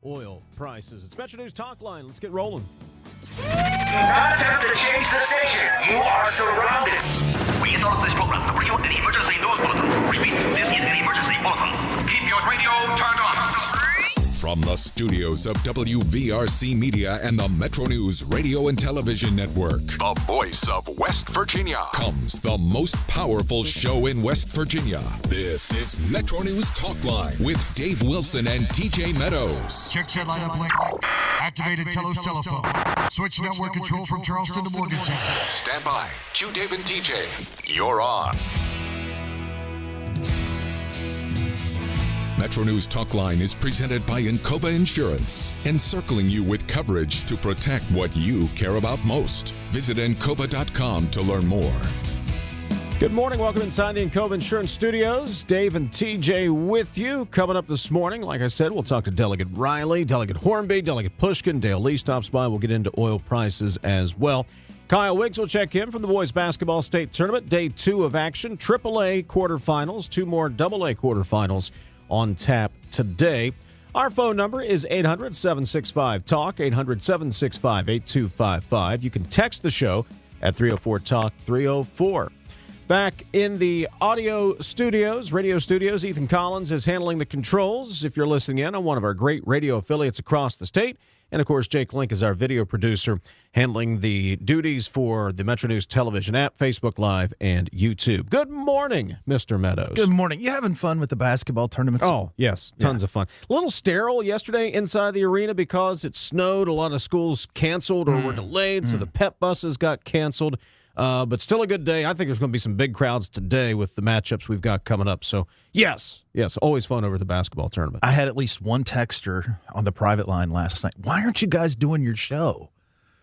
oil prices. It's MetroNews Talkline. Let's get rolling. Do not attempt to change the station. You are surrounded. We interrupt this program to bring you an emergency news bulletin. Repeat, this is an emergency bulletin. Keep your radio turned on. From the studios of WVRC Media and the MetroNews Radio and Television Network, the voice of West Virginia, comes the most powerful show in West Virginia. This is MetroNews Talkline with Dave Wilson and TJ Meadows. Check set line up link. Activated Telos telephone. Switch network control from Charleston to Morgantown. Stand by. Q Dave and TJ. You're on. MetroNews Talkline is presented by Encova Insurance, encircling you with coverage to protect what you care about most. Visit Encova.com to learn more. Good morning. Welcome inside the Encova Insurance Studios. Dave and TJ with you. Coming up this morning, like I said, we'll talk to Delegate Riley, Delegate Horby, Delegate Pushkin. Dale Lee stops by. We'll get into oil prices as well. Kyle Wiggs will check in from the boys basketball state tournament. Day 2 of action. AAA quarterfinals, 2 more AA quarterfinals on tap today. Our phone number is 800-765-TALK, 800-765-8255. You can text the show at 304-TALK-304. Back in the audio studios, radio studios, Ethan Collins is handling the controls. If you're listening in on one of our great radio affiliates across the state, and, of course, Jake Link is our video producer, handling the duties for the MetroNews Television app, Facebook Live, and YouTube. Good morning, Mr. Meadows. Good morning. You having fun with the basketball tournaments? Oh, yes. Tons of fun. A little sterile yesterday inside the arena because it snowed. A lot of schools canceled or were delayed, so the pep buses got canceled. But still a good day. I think there's going to be some big crowds today with the matchups we've got coming up. So, yes, always fun over the basketball tournament. I had at least one texter on the private line last night. Why aren't you guys doing your show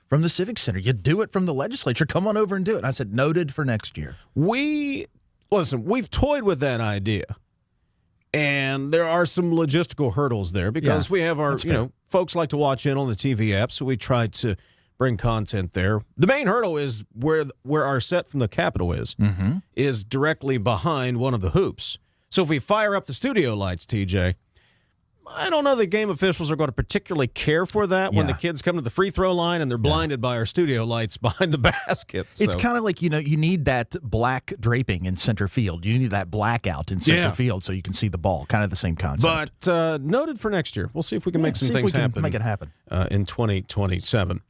from the Civic Center? You do it from the legislature. Come on over and do it. And I said, noted for next year. We've toyed with that idea. And there are some logistical hurdles there because we have our, folks like to watch in on the TV app. So we try to bring content there. The main hurdle is where our set from the Capitol is directly behind one of the hoops. So if we fire up the studio lights, TJ, I don't know that game officials are going to particularly care for that when the kids come to the free throw line and they're blinded by our studio lights behind the basket. So. It's kind of like, you need that black draping in center field. You need that blackout in center field so you can see the ball. Kind of the same concept. But noted for next year. We'll see if we can make some things happen. Make it happen. In 2027.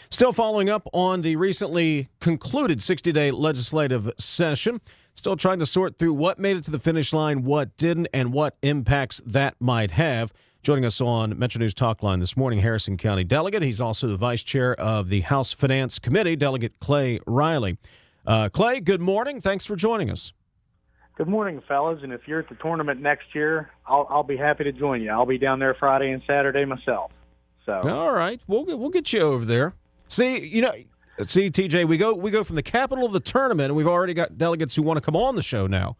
Still following up on the recently concluded 60-day legislative session. Still trying to sort through what made it to the finish line, what didn't, and what impacts that might have. Joining us on MetroNews Talkline this morning, Harrison County Delegate. He's also the Vice Chair of the House Finance Committee, Delegate Clay Riley. Clay, good morning. Thanks for joining us. Good morning, fellas. And if you're at the tournament next year, I'll be happy to join you. I'll be down there Friday and Saturday myself. So. All right, we'll get you over there. See, TJ, we go from the capital of the tournament, and we've already got delegates who want to come on the show now.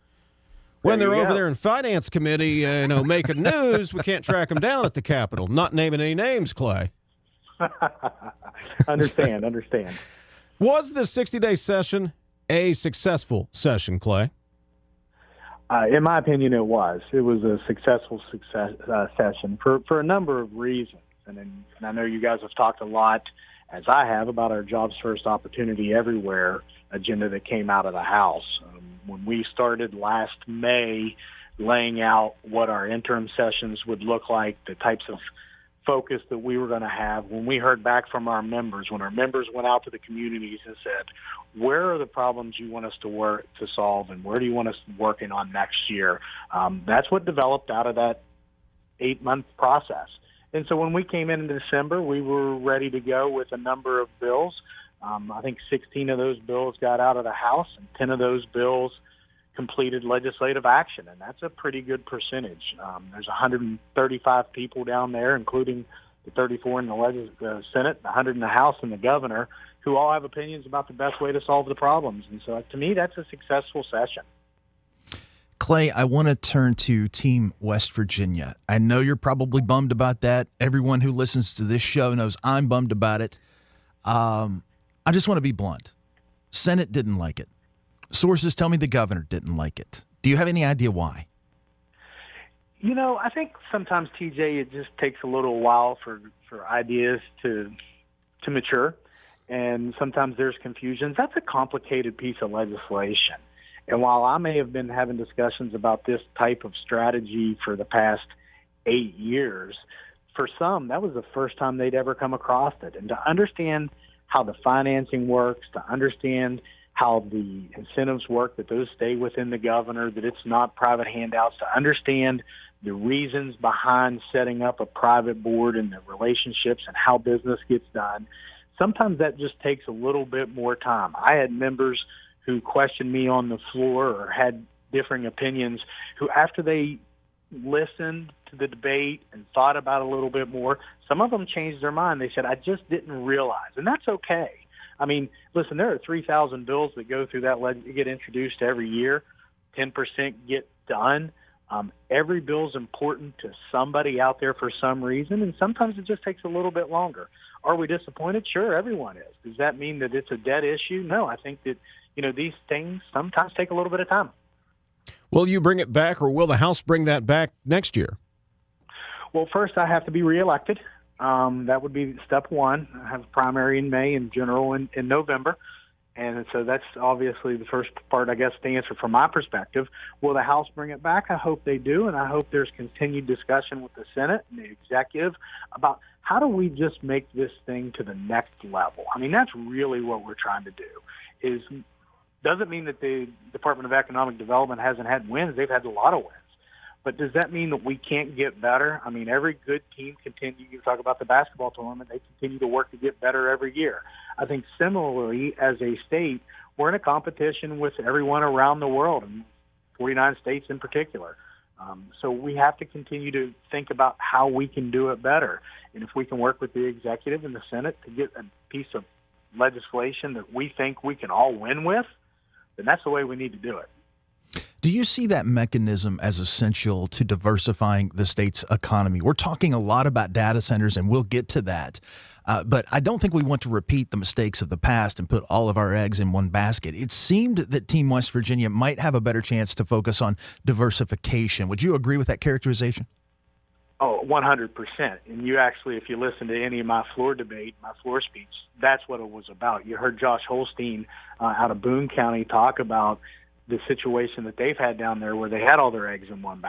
When they're over there in Finance Committee, making news, we can't track them down at the Capitol. Not naming any names, Clay. Understand. Was the 60-day session a successful session, Clay? In my opinion, it was. It was a successful session for a number of reasons. And I know you guys have talked a lot, as I have, about our Jobs First Opportunity Everywhere agenda that came out of the House. When we started last May laying out what our interim sessions would look like, the types of focus that we were going to have, when we heard back from our members, when our members went out to the communities and said, where are the problems you want us to work to solve and where do you want us working on next year? That's what developed out of that 8-month process. And so when we came in December, we were ready to go with a number of bills. I think 16 of those bills got out of the House, and 10 of those bills completed legislative action, and that's a pretty good percentage. There's 135 people down there, including the 34 in the Senate, the 100 in the House, and the governor, who all have opinions about the best way to solve the problems. And so to me, that's a successful session. Clay, I want to turn to Team West Virginia. I know you're probably bummed about that. Everyone who listens to this show knows I'm bummed about it. I just want to be blunt. Senate didn't like it. Sources tell me the governor didn't like it. Do you have any idea why? I think sometimes, TJ, it just takes a little while for ideas to mature, and sometimes there's confusion. That's a complicated piece of legislation. And while I may have been having discussions about this type of strategy for the past 8 years, for some, that was the first time they'd ever come across it. And to understand how the financing works, to understand how the incentives work, that those stay within the governor, that it's not private handouts, to understand the reasons behind setting up a private board and the relationships and how business gets done, sometimes that just takes a little bit more time. I had members who questioned me on the floor or had differing opinions who, after they listened to the debate and thought about it a little bit more, some of them changed their mind. They said, I just didn't realize. And that's okay. I mean, listen, there are 3,000 bills that go through that, get introduced every year. 10% get done. Every bill is important to somebody out there for some reason, and sometimes it just takes a little bit longer. Are we disappointed? Sure, everyone is. Does that mean that it's a dead issue? No, I think that, these things sometimes take a little bit of time. Will you bring it back, or will the House bring that back next year? Well, first I have to be reelected. That would be step one. I have a primary in May and general in November. And so that's obviously the first part, I guess, to answer from my perspective. Will the House bring it back? I hope they do, and I hope there's continued discussion with the Senate and the executive about how do we just make this thing to the next level. I mean, that's really what we're trying to do. Doesn't mean that the Department of Economic Development hasn't had wins. They've had a lot of wins. But does that mean that we can't get better? I mean, every good team you talk about the basketball tournament, they continue to work to get better every year. I think similarly, as a state, we're in a competition with everyone around the world, and 49 states in particular. So we have to continue to think about how we can do it better. And if we can work with the executive and the Senate to get a piece of legislation that we think we can all win with, then that's the way we need to do it. Do you see that mechanism as essential to diversifying the state's economy? We're talking a lot about data centers, and we'll get to that. But I don't think we want to repeat the mistakes of the past and put all of our eggs in one basket. It seemed that Team West Virginia might have a better chance to focus on diversification. Would you agree with that characterization? Oh, 100%. And you actually, if you listen to any of my floor debate, my floor speech, that's what it was about. You heard Josh Holstein out of Boone County talk about the situation that they've had down there where they had all their eggs in one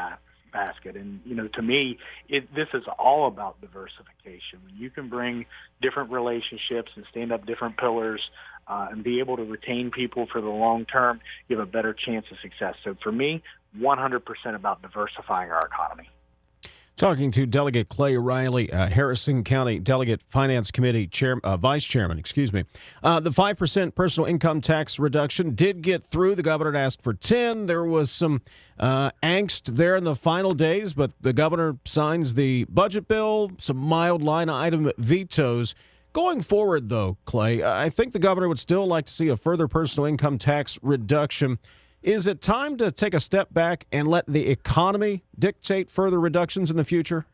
basket. And, to me, this is all about diversification. When you can bring different relationships and stand up different pillars and be able to retain people for the long term, you have a better chance of success. So for me, 100% about diversifying our economy. Talking to Delegate Clay Riley, Harrison County Delegate Finance Committee Vice Chairman. The 5% personal income tax reduction did get through. The governor had asked for 10. There was some angst there in the final days, but the governor signs the budget bill, some mild line item vetoes. Going forward, though, Clay, I think the governor would still like to see a further personal income tax reduction. Is it time to take a step back and let the economy dictate further reductions in the future?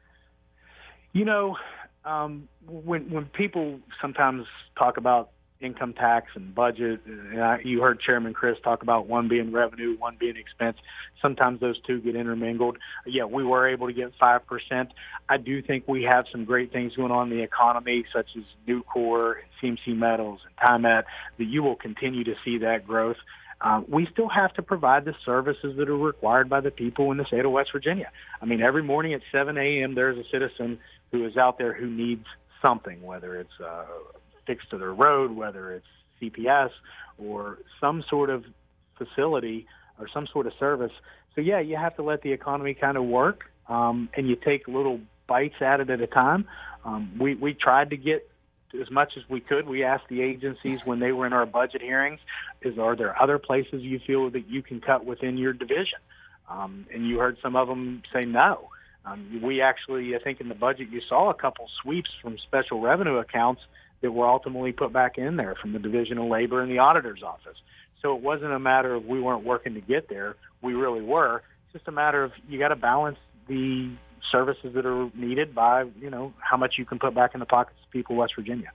When people sometimes talk about income tax and budget, and you heard Chairman Chris talk about one being revenue, one being expense. Sometimes those two get intermingled. Yeah, we were able to get 5%. I do think we have some great things going on in the economy, such as Nucor and CMC Metals and TIMET, that you will continue to see that growth. We still have to provide the services that are required by the people in the state of West Virginia. I mean, every morning at 7 a.m., there's a citizen who is out there who needs something, whether it's fixed to their road, whether it's CPS or some sort of facility or some sort of service. So, yeah, you have to let the economy kind of work, and you take little bites at it at a time. We tried to get as much as we could. We asked the agencies when they were in our budget hearings, are there other places you feel that you can cut within your division? And you heard some of them say no. We actually, I think in the budget, you saw a couple sweeps from special revenue accounts that were ultimately put back in there from the Division of Labor and the Auditor's Office. So it wasn't a matter of we weren't working to get there. We really were. It's just a matter of you got to balance the services that are needed by, how much you can put back in the pockets of people of West Virginia.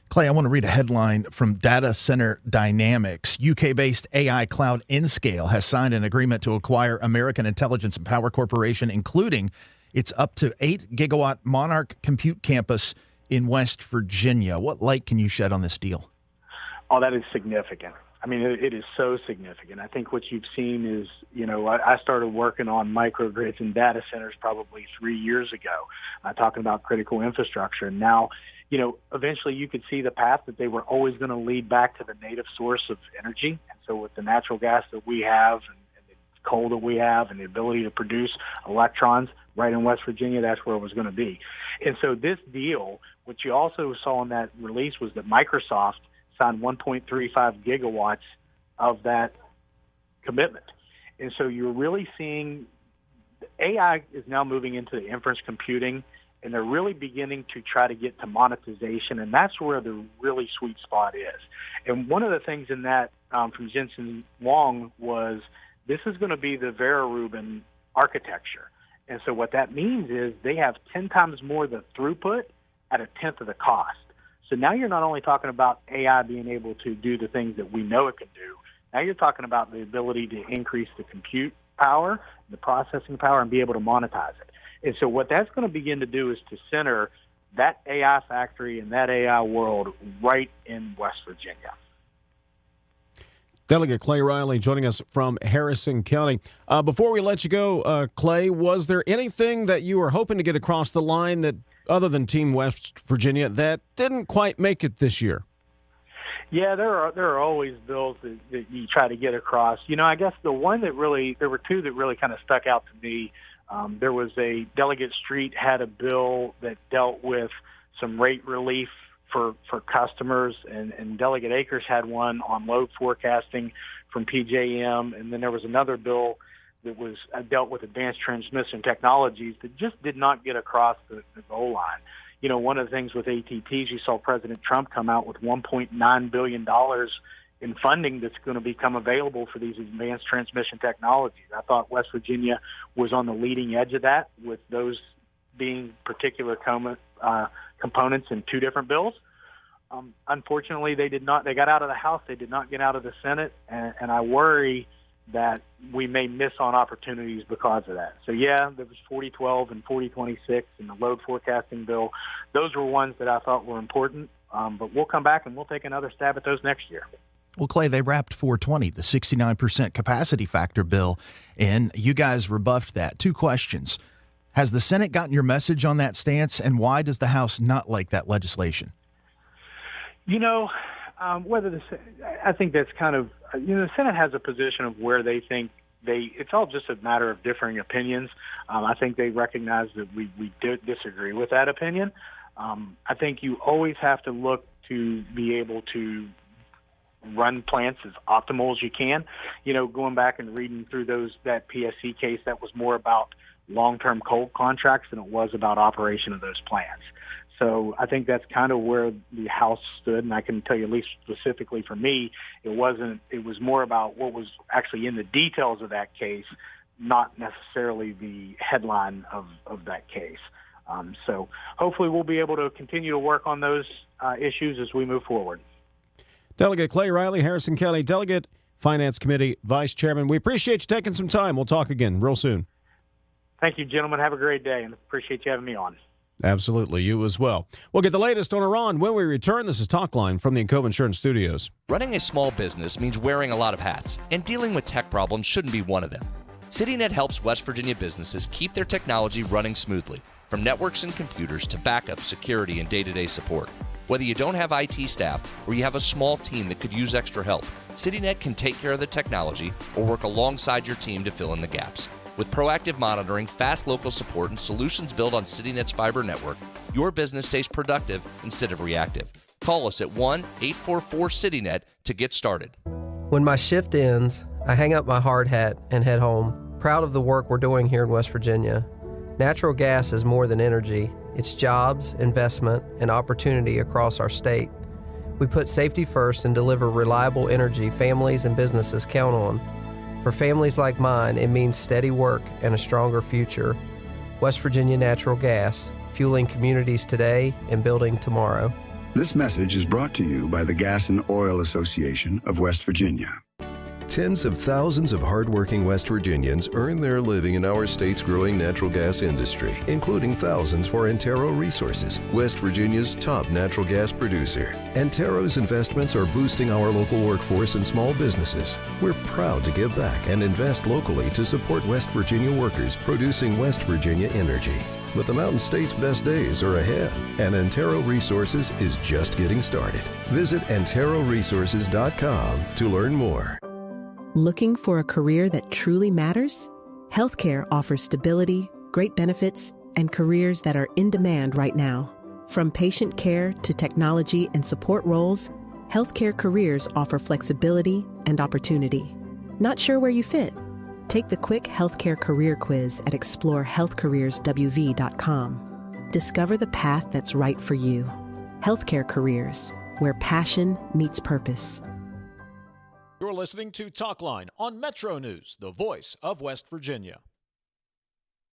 Clay, Clay, I want to read a headline from Data Center Dynamics. UK-based AI cloud Nscale has signed an agreement to acquire American Intelligence and Power Corporation, including its up to 8 gigawatt Monarch Compute campus in West Virginia. What light can you shed on this deal? Oh, that is significant. I mean, it is so significant. I think what you've seen is, I started working on microgrids and data centers probably 3 years ago, talking about critical infrastructure. And now, eventually you could see the path that they were always going to lead back to the native source of energy. And so with the natural gas that we have and the coal that we have and the ability to produce electrons right in West Virginia, that's where it was going to be. And so this deal, what you also saw in that release was that Microsoft signed 1.35 gigawatts of that commitment. And so you're really seeing AI is now moving into the inference computing, and they're really beginning to try to get to monetization, and that's where the really sweet spot is. And one of the things in that from Jensen Huang was this is going to be the Vera Rubin architecture. And so what that means is they have 10 times more the throughput at a tenth of the cost. So now you're not only talking about AI being able to do the things that we know it can do, now you're talking about the ability to increase the compute power, the processing power, and be able to monetize it. And so what that's going to begin to do is to center that AI factory and that AI world right in West Virginia. Delegate Clay Riley joining us from Harrison County. Before we let you go, Clay, was there anything that you were hoping to get across the line that, other than Team West Virginia, that didn't quite make it this year? Yeah, there are always bills that you try to get across. I guess there were two that really kind of stuck out to me. There was Delegate Street had a bill that dealt with some rate relief for customers, and Delegate Akers had one on load forecasting from PJM, and then there was another bill that was dealt with advanced transmission technologies that just did not get across the goal line. One of the things with ATTs, you saw President Trump come out with $1.9 billion in funding that's going to become available for these advanced transmission technologies. I thought West Virginia was on the leading edge of that, with those being particular components in two different bills. Unfortunately, they did not. They got out of the House. They did not get out of the Senate, and I worry that we may miss on opportunities because of that. So, yeah, there was 4012 and 4026 and the load forecasting bill. Those were ones that I thought were important, but we'll come back and we'll take another stab at those next year. Well, Clay, they wrapped 420, the 69% capacity factor bill, and you guys rebuffed that. 2 questions. Has the Senate gotten your message on that stance, and why does the House not like that legislation? I think that's kind of, the Senate has a position of where they think it's all just a matter of differing opinions. I think they recognize that we did disagree with that opinion. I think you always have to look to be able to run plants as optimal as you can. Going back and reading through that PSC case, that was more about long-term coal contracts than it was about operation of those plants. So I think that's kind of where the House stood, and I can tell you, at least specifically for me, it was more about what was actually in the details of that case, not necessarily the headline of that case. So hopefully we'll be able to continue to work on those issues as we move forward. Delegate Clay Riley, Harrison County Delegate, Finance Committee Vice Chairman. We appreciate you taking some time. We'll talk again real soon. Thank you, gentlemen. Have a great day, and appreciate you having me on. Absolutely. You as well. We'll get the latest on Iran when we return. This is Talkline from the Encova Insurance Studios. Running a small business means wearing a lot of hats, and dealing with tech problems shouldn't be one of them. CityNet helps West Virginia businesses keep their technology running smoothly, from networks and computers to backup, security, and day-to-day support. Whether you don't have IT staff or you have a small team that could use extra help, CityNet can take care of the technology or work alongside your team to fill in the gaps. With proactive monitoring, fast local support, and solutions built on CityNet's fiber network, your business stays productive instead of reactive. Call us at 1-844-CityNet to get started. When my shift ends, I hang up my hard hat and head home, proud of the work we're doing here in West Virginia. Natural gas is more than energy. It's jobs, investment, and opportunity across our state. We put safety first and deliver reliable energy families and businesses count on. For families like mine, it means steady work and a stronger future. West Virginia Natural Gas, fueling communities today and building tomorrow. This message is brought to you by the Gas and Oil Association of West Virginia. Tens of thousands of hardworking West Virginians earn their living in our state's growing natural gas industry, including thousands for Antero Resources, West Virginia's top natural gas producer. Antero's investments are boosting our local workforce and small businesses. We're proud to give back and invest locally to support West Virginia workers producing West Virginia energy. But the Mountain State's best days are ahead, and Antero Resources is just getting started. Visit AnteroResources.com to learn more. Looking for a career that truly matters? Healthcare offers stability, great benefits, and careers that are in demand right now. From patient care to technology and support roles, healthcare careers offer flexibility and opportunity. Not sure where you fit? Take the quick healthcare career quiz at explorehealthcareerswv.com. Discover the path that's right for you. Healthcare careers, where passion meets purpose. You're listening to Talkline on Metro News, the voice of West Virginia.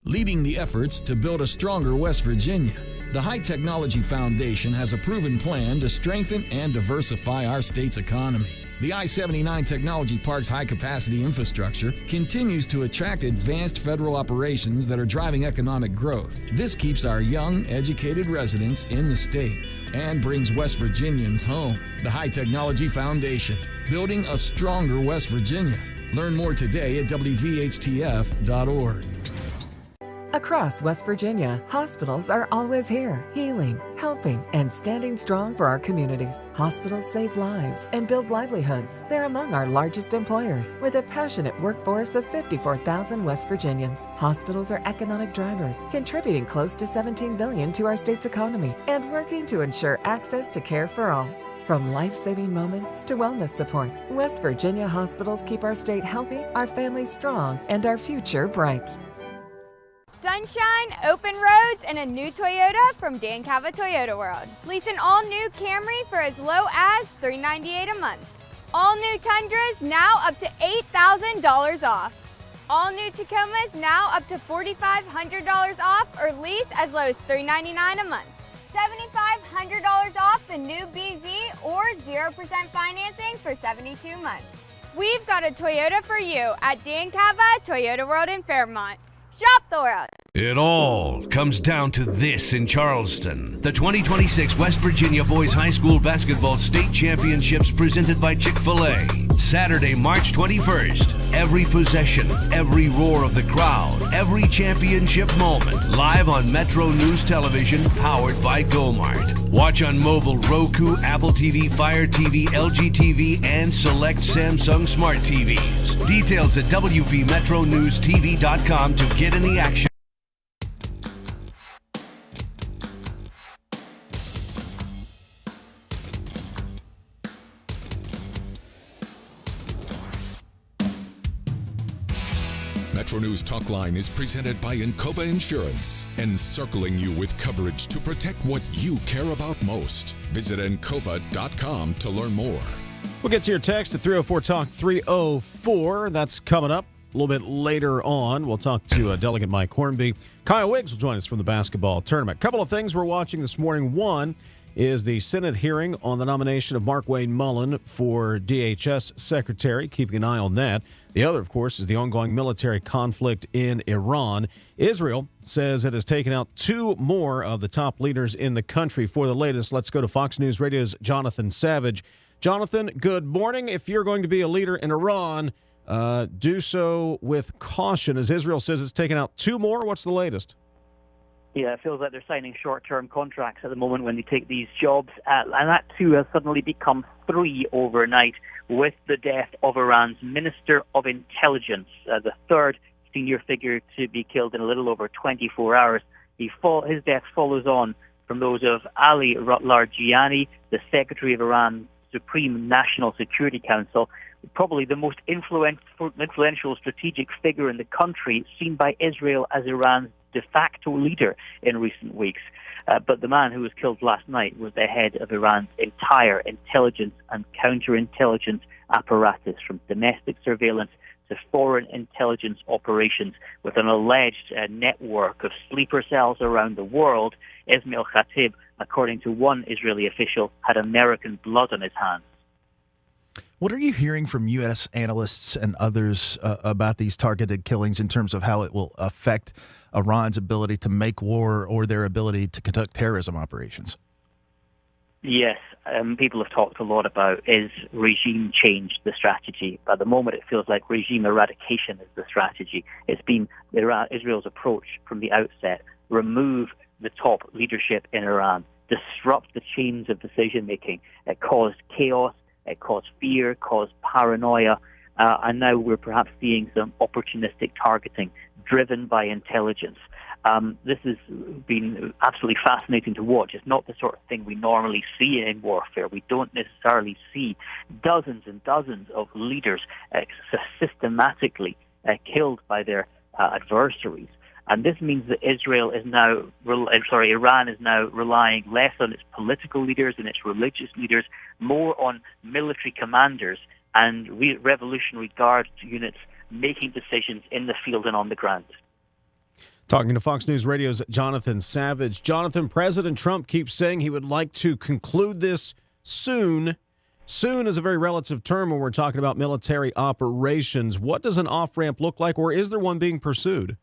Leading the efforts to build a stronger West Virginia, the High Technology Foundation has a proven plan to strengthen and diversify our state's economy. The I-79 Technology Park's high-capacity infrastructure continues to attract advanced federal operations that are driving economic growth. This keeps our young, educated residents in the state and brings West Virginians home. The High Technology Foundation, building a stronger West Virginia. Learn more today at WVHTF.org. Across West Virginia, hospitals are always here, healing, helping, and standing strong for our communities. Hospitals save lives and build livelihoods. They're among our largest employers, with a passionate workforce of 54,000 West Virginians. Hospitals are economic drivers, contributing close to $17 billion to our state's economy and working to ensure access to care for all. From life-saving moments to wellness support, West Virginia hospitals keep our state healthy, our families strong, and our future bright. Sunshine, open roads, and a new Toyota from Kanawha Toyota World. Lease an all-new Camry for as low as $398 a month. All new Tundras now up to $8,000 off. All new Tacomas now up to $4,500 off or lease as low as $399 a month. $7,500 off the new BZ or 0% financing for 72 months. We've got a Toyota for you at Kanawha Toyota World in Fairmont. Shop the world. It all comes down to this in Charleston. The 2026 West Virginia Boys High School Basketball State Championships presented by Chick-fil-A. Saturday, March 21st. Every possession, every roar of the crowd, every championship moment. Live on MetroNews Television, powered by GoMart. Watch on mobile, Roku, Apple TV, Fire TV, LG TV, and select Samsung Smart TVs. Details at WVMetroNewsTV.com to get in the action. MetroNews Talkline is presented by Encova Insurance, encircling you with coverage to protect what you care about most. Visit Encova.com to learn more. We'll get to your text at 304-TALK 304. That's coming up a little bit later on. We'll talk to Delegate Mike Horby. Kyle Wiggs will join us from the basketball tournament. A couple of things we're watching this morning. One is the Senate hearing on the nomination of Mark Wayne Mullen for DHS Secretary, keeping an eye on that. The other, of course, is the ongoing military conflict in Iran. Israel says it has taken out 2 more of the top leaders in the country. For the latest, let's go to Fox News Radio's Jonathan Savage. Jonathan, good morning. If you're going to be a leader in Iran, do so with caution, as Israel says it's taken out 2 more. What's the latest? Yeah, it feels like they're signing short-term contracts at the moment when they take these jobs. And that, too, has suddenly become 3 overnight with the death of Iran's Minister of Intelligence, the third senior figure to be killed in a little over 24 hours. His death follows on from those of Ali Largiani, the Secretary of Iran's Supreme National Security Council, probably the most influential strategic figure in the country, seen by Israel as Iran's de facto leader in recent weeks. But the man who was killed last night was the head of Iran's entire intelligence and counterintelligence apparatus, from domestic surveillance to foreign intelligence operations with an alleged network of sleeper cells around the world, Ismail Khatib, according to one Israeli official, had American blood on his hands. What are you hearing from U.S. analysts and others about these targeted killings in terms of how it will affect Iran's ability to make war or their ability to conduct terrorism operations? Yes, people have talked a lot about, is regime change the strategy? At the moment, it feels like regime eradication is the strategy. It's been Israel's approach from the outset: remove the top leadership in Iran, disrupt the chains of decision-making. It caused chaos, it caused fear, caused paranoia, and now we're perhaps seeing some opportunistic targeting driven by intelligence. This has been absolutely fascinating to watch. It's not the sort of thing we normally see in warfare. We don't necessarily see dozens and dozens of leaders systematically killed by their adversaries. And this means that Iran is now relying less on its political leaders and its religious leaders, more on military commanders and Revolutionary Guard units making decisions in the field and on the ground. Talking to Fox News Radio's Jonathan Savage. Jonathan, President Trump keeps saying he would like to conclude this soon. Soon is a very relative term when we're talking about military operations. What does an off-ramp look like, or is there one being pursued?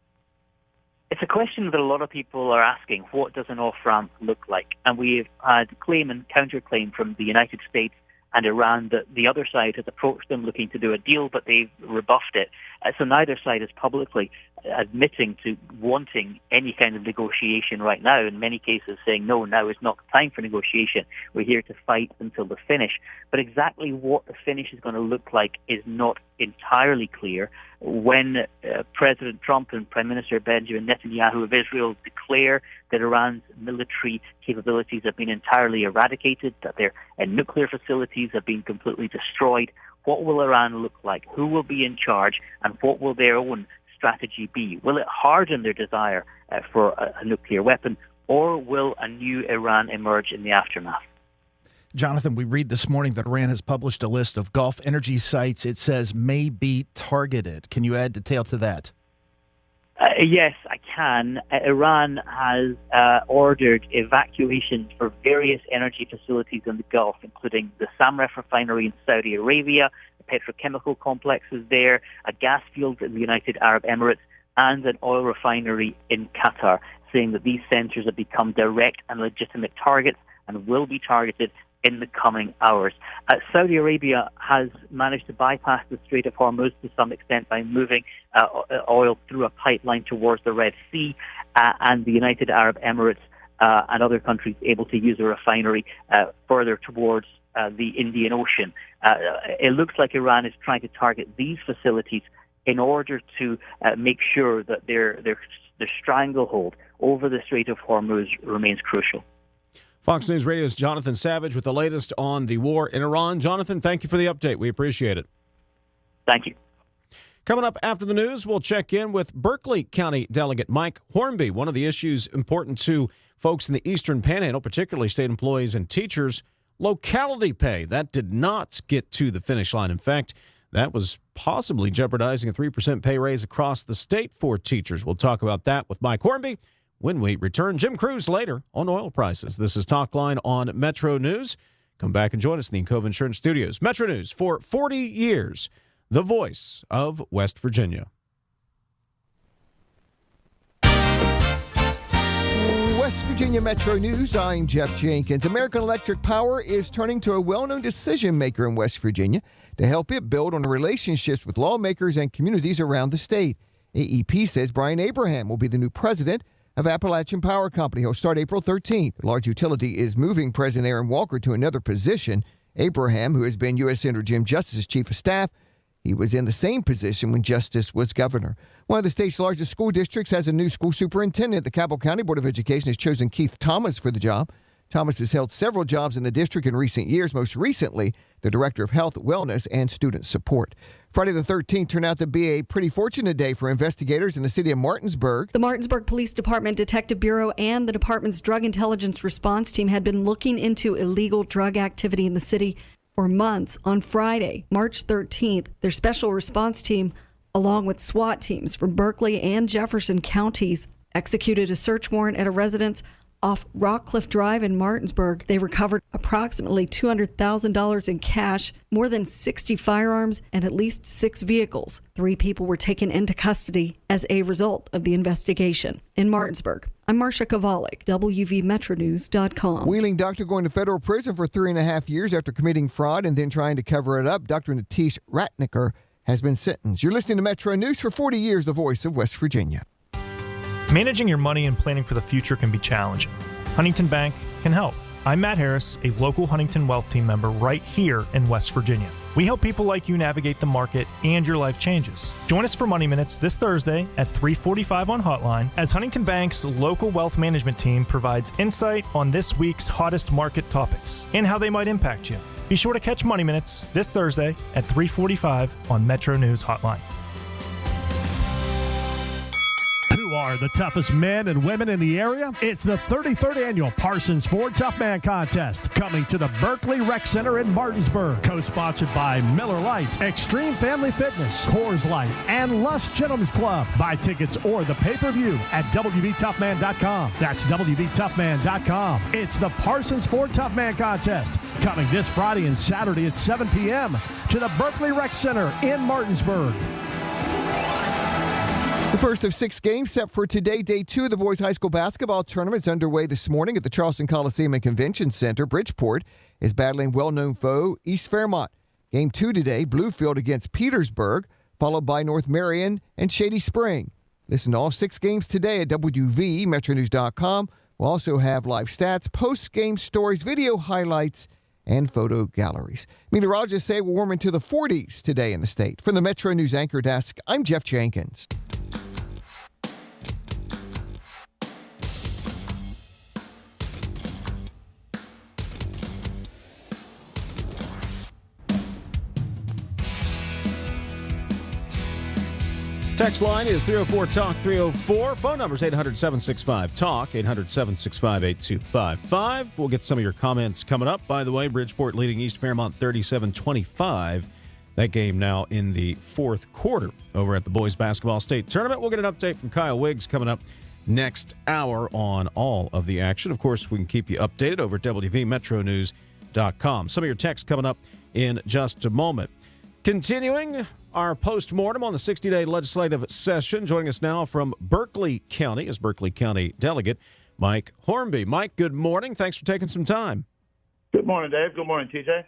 It's a question that a lot of people are asking. What does an off-ramp look like? And we've had claim and counterclaim from the United States and Iran that the other side has approached them looking to do a deal, but they've rebuffed it. So neither side is publicly admitting to wanting any kind of negotiation right now. In many cases saying, no, now is not the time for negotiation. We're here to fight until the finish. But exactly what the finish is going to look like is not entirely clear. When President Trump and Prime Minister Benjamin Netanyahu of Israel declare that Iran's military capabilities have been entirely eradicated, that their nuclear facilities have been completely destroyed, what will Iran look like? Who will be in charge? And what will their own strategy be? Will it harden their desire for a nuclear weapon, or will a new Iran emerge in the aftermath? Jonathan, we read this morning that Iran has published a list of Gulf energy sites it says may be targeted. Can you add detail to that? Yes, I can. Iran has ordered evacuation for various energy facilities in the Gulf, including the Samref refinery in Saudi Arabia, the petrochemical complexes there, a gas field in the United Arab Emirates, and an oil refinery in Qatar, saying that these centers have become direct and legitimate targets and will be targeted in the coming hours. Saudi Arabia has managed to bypass the Strait of Hormuz to some extent by moving oil through a pipeline towards the Red Sea, and the United Arab Emirates and other countries able to use a refinery further towards the Indian Ocean. It looks like Iran is trying to target these facilities in order to make sure that their stranglehold over the Strait of Hormuz remains crucial. Fox News Radio's Jonathan Savage with the latest on the war in Iran. Jonathan, thank you for the update. We appreciate it. Thank you. Coming up after the news, we'll check in with Berkeley County Delegate Mike Horby. One of the issues important to folks in the Eastern Panhandle, particularly state employees and teachers, locality pay. That did not get to the finish line. In fact, that was possibly jeopardizing a 3% pay raise across the state for teachers. We'll talk about that with Mike Horby when we return. Jim Cruz later on oil prices. This is Talkline on Metro News. Come back and join us in the Cove Insurance Studios. Metro News for 40 years, the voice of West Virginia. West Virginia Metro News, I'm Jeff Jenkins. American Electric Power is turning to a well-known decision maker in West Virginia to help it build on the relationships with lawmakers and communities around the state. AEP says Brian Abraham will be the new president of Appalachian Power Company. He'll start April 13th. The large utility is moving President Aaron Walker to another position. Abraham, who has been U.S. Senator Jim Justice's chief of staff, he was in the same position when Justice was governor. One of the state's largest school districts has a new school superintendent. The Cabell County Board of Education has chosen Keith Thomas for the job. Thomas has held several jobs in the district in recent years, most recently the Director of Health, Wellness, and Student Support. Friday the 13th turned out to be a pretty fortunate day for investigators in the city of Martinsburg. The Martinsburg Police Department Detective Bureau and the department's Drug Intelligence Response Team had been looking into illegal drug activity in the city for months. On Friday, March 13th, their special response team along with SWAT teams from Berkeley and Jefferson counties, executed a search warrant at a residence off Rockcliffe Drive in Martinsburg. They recovered approximately $200,000 in cash, more than 60 firearms, and at least 6 vehicles. 3 people were taken into custody as a result of the investigation. In Martinsburg, I'm Marcia Kovalik, WVMetroNews.com. Wheeling doctor going to federal prison for 3.5 years after committing fraud and then trying to cover it up. Dr. Natish Ratnaker has been sentenced. You're listening to Metro News. For 40 years, the voice of West Virginia. Managing your money and planning for the future can be challenging. Huntington Bank can help. I'm Matt Harris, a local Huntington Wealth Team member right here in West Virginia. We help people like you navigate the market and your life changes. Join us for Money Minutes this Thursday at 3:45 on Hotline as Huntington Bank's local wealth management team provides insight on this week's hottest market topics and how they might impact you. Be sure to catch Money Minutes this Thursday at 3:45 on Metro News Hotline. Who are the toughest men and women in the area? It's the 33rd annual Parsons Ford Tough Man Contest, coming to the Berkeley Rec Center in Martinsburg. Co-sponsored by Miller Lite, Extreme Family Fitness, Coors Light, and Lush Gentlemen's Club. Buy tickets or the pay-per-view at WVToughman.com. That's WVToughman.com. It's the Parsons Ford Tough Man Contest, coming this Friday and Saturday at 7 p.m. to the Berkeley Rec Center in Martinsburg. The first of 6 games set for today, day 2 of the boys high school basketball tournament is underway this morning at the Charleston Coliseum and Convention Center. Bridgeport is battling well-known foe East Fairmont. Game 2 today, Bluefield against Petersburg, followed by North Marion and Shady Spring. Listen to all 6 games today at WVMetroNews.com. We'll also have live stats, post-game stories, video highlights, and photo galleries. Meteorologists say we'll warm into the 40s today in the state. From the Metro News Anchor Desk, I'm Jeff Jenkins. Text line is 304-TALK-304. Phone number is 800-765-TALK, 800-765-8255. We'll get some of your comments coming up. By the way, Bridgeport leading East Fairmont 37-25. That game now in the 4th quarter over at the boys basketball state tournament. We'll get an update from Kyle Wiggs coming up next hour on all of the action. Of course, we can keep you updated over at WVMetroNews.com. Some of your texts coming up in just a moment. Continuing our post-mortem on the 60-day legislative session. Joining us now from Berkeley County is Berkeley County Delegate Mike Horby. Mike, good morning. Thanks for taking some time. Good morning, Dave. Good morning, TJ.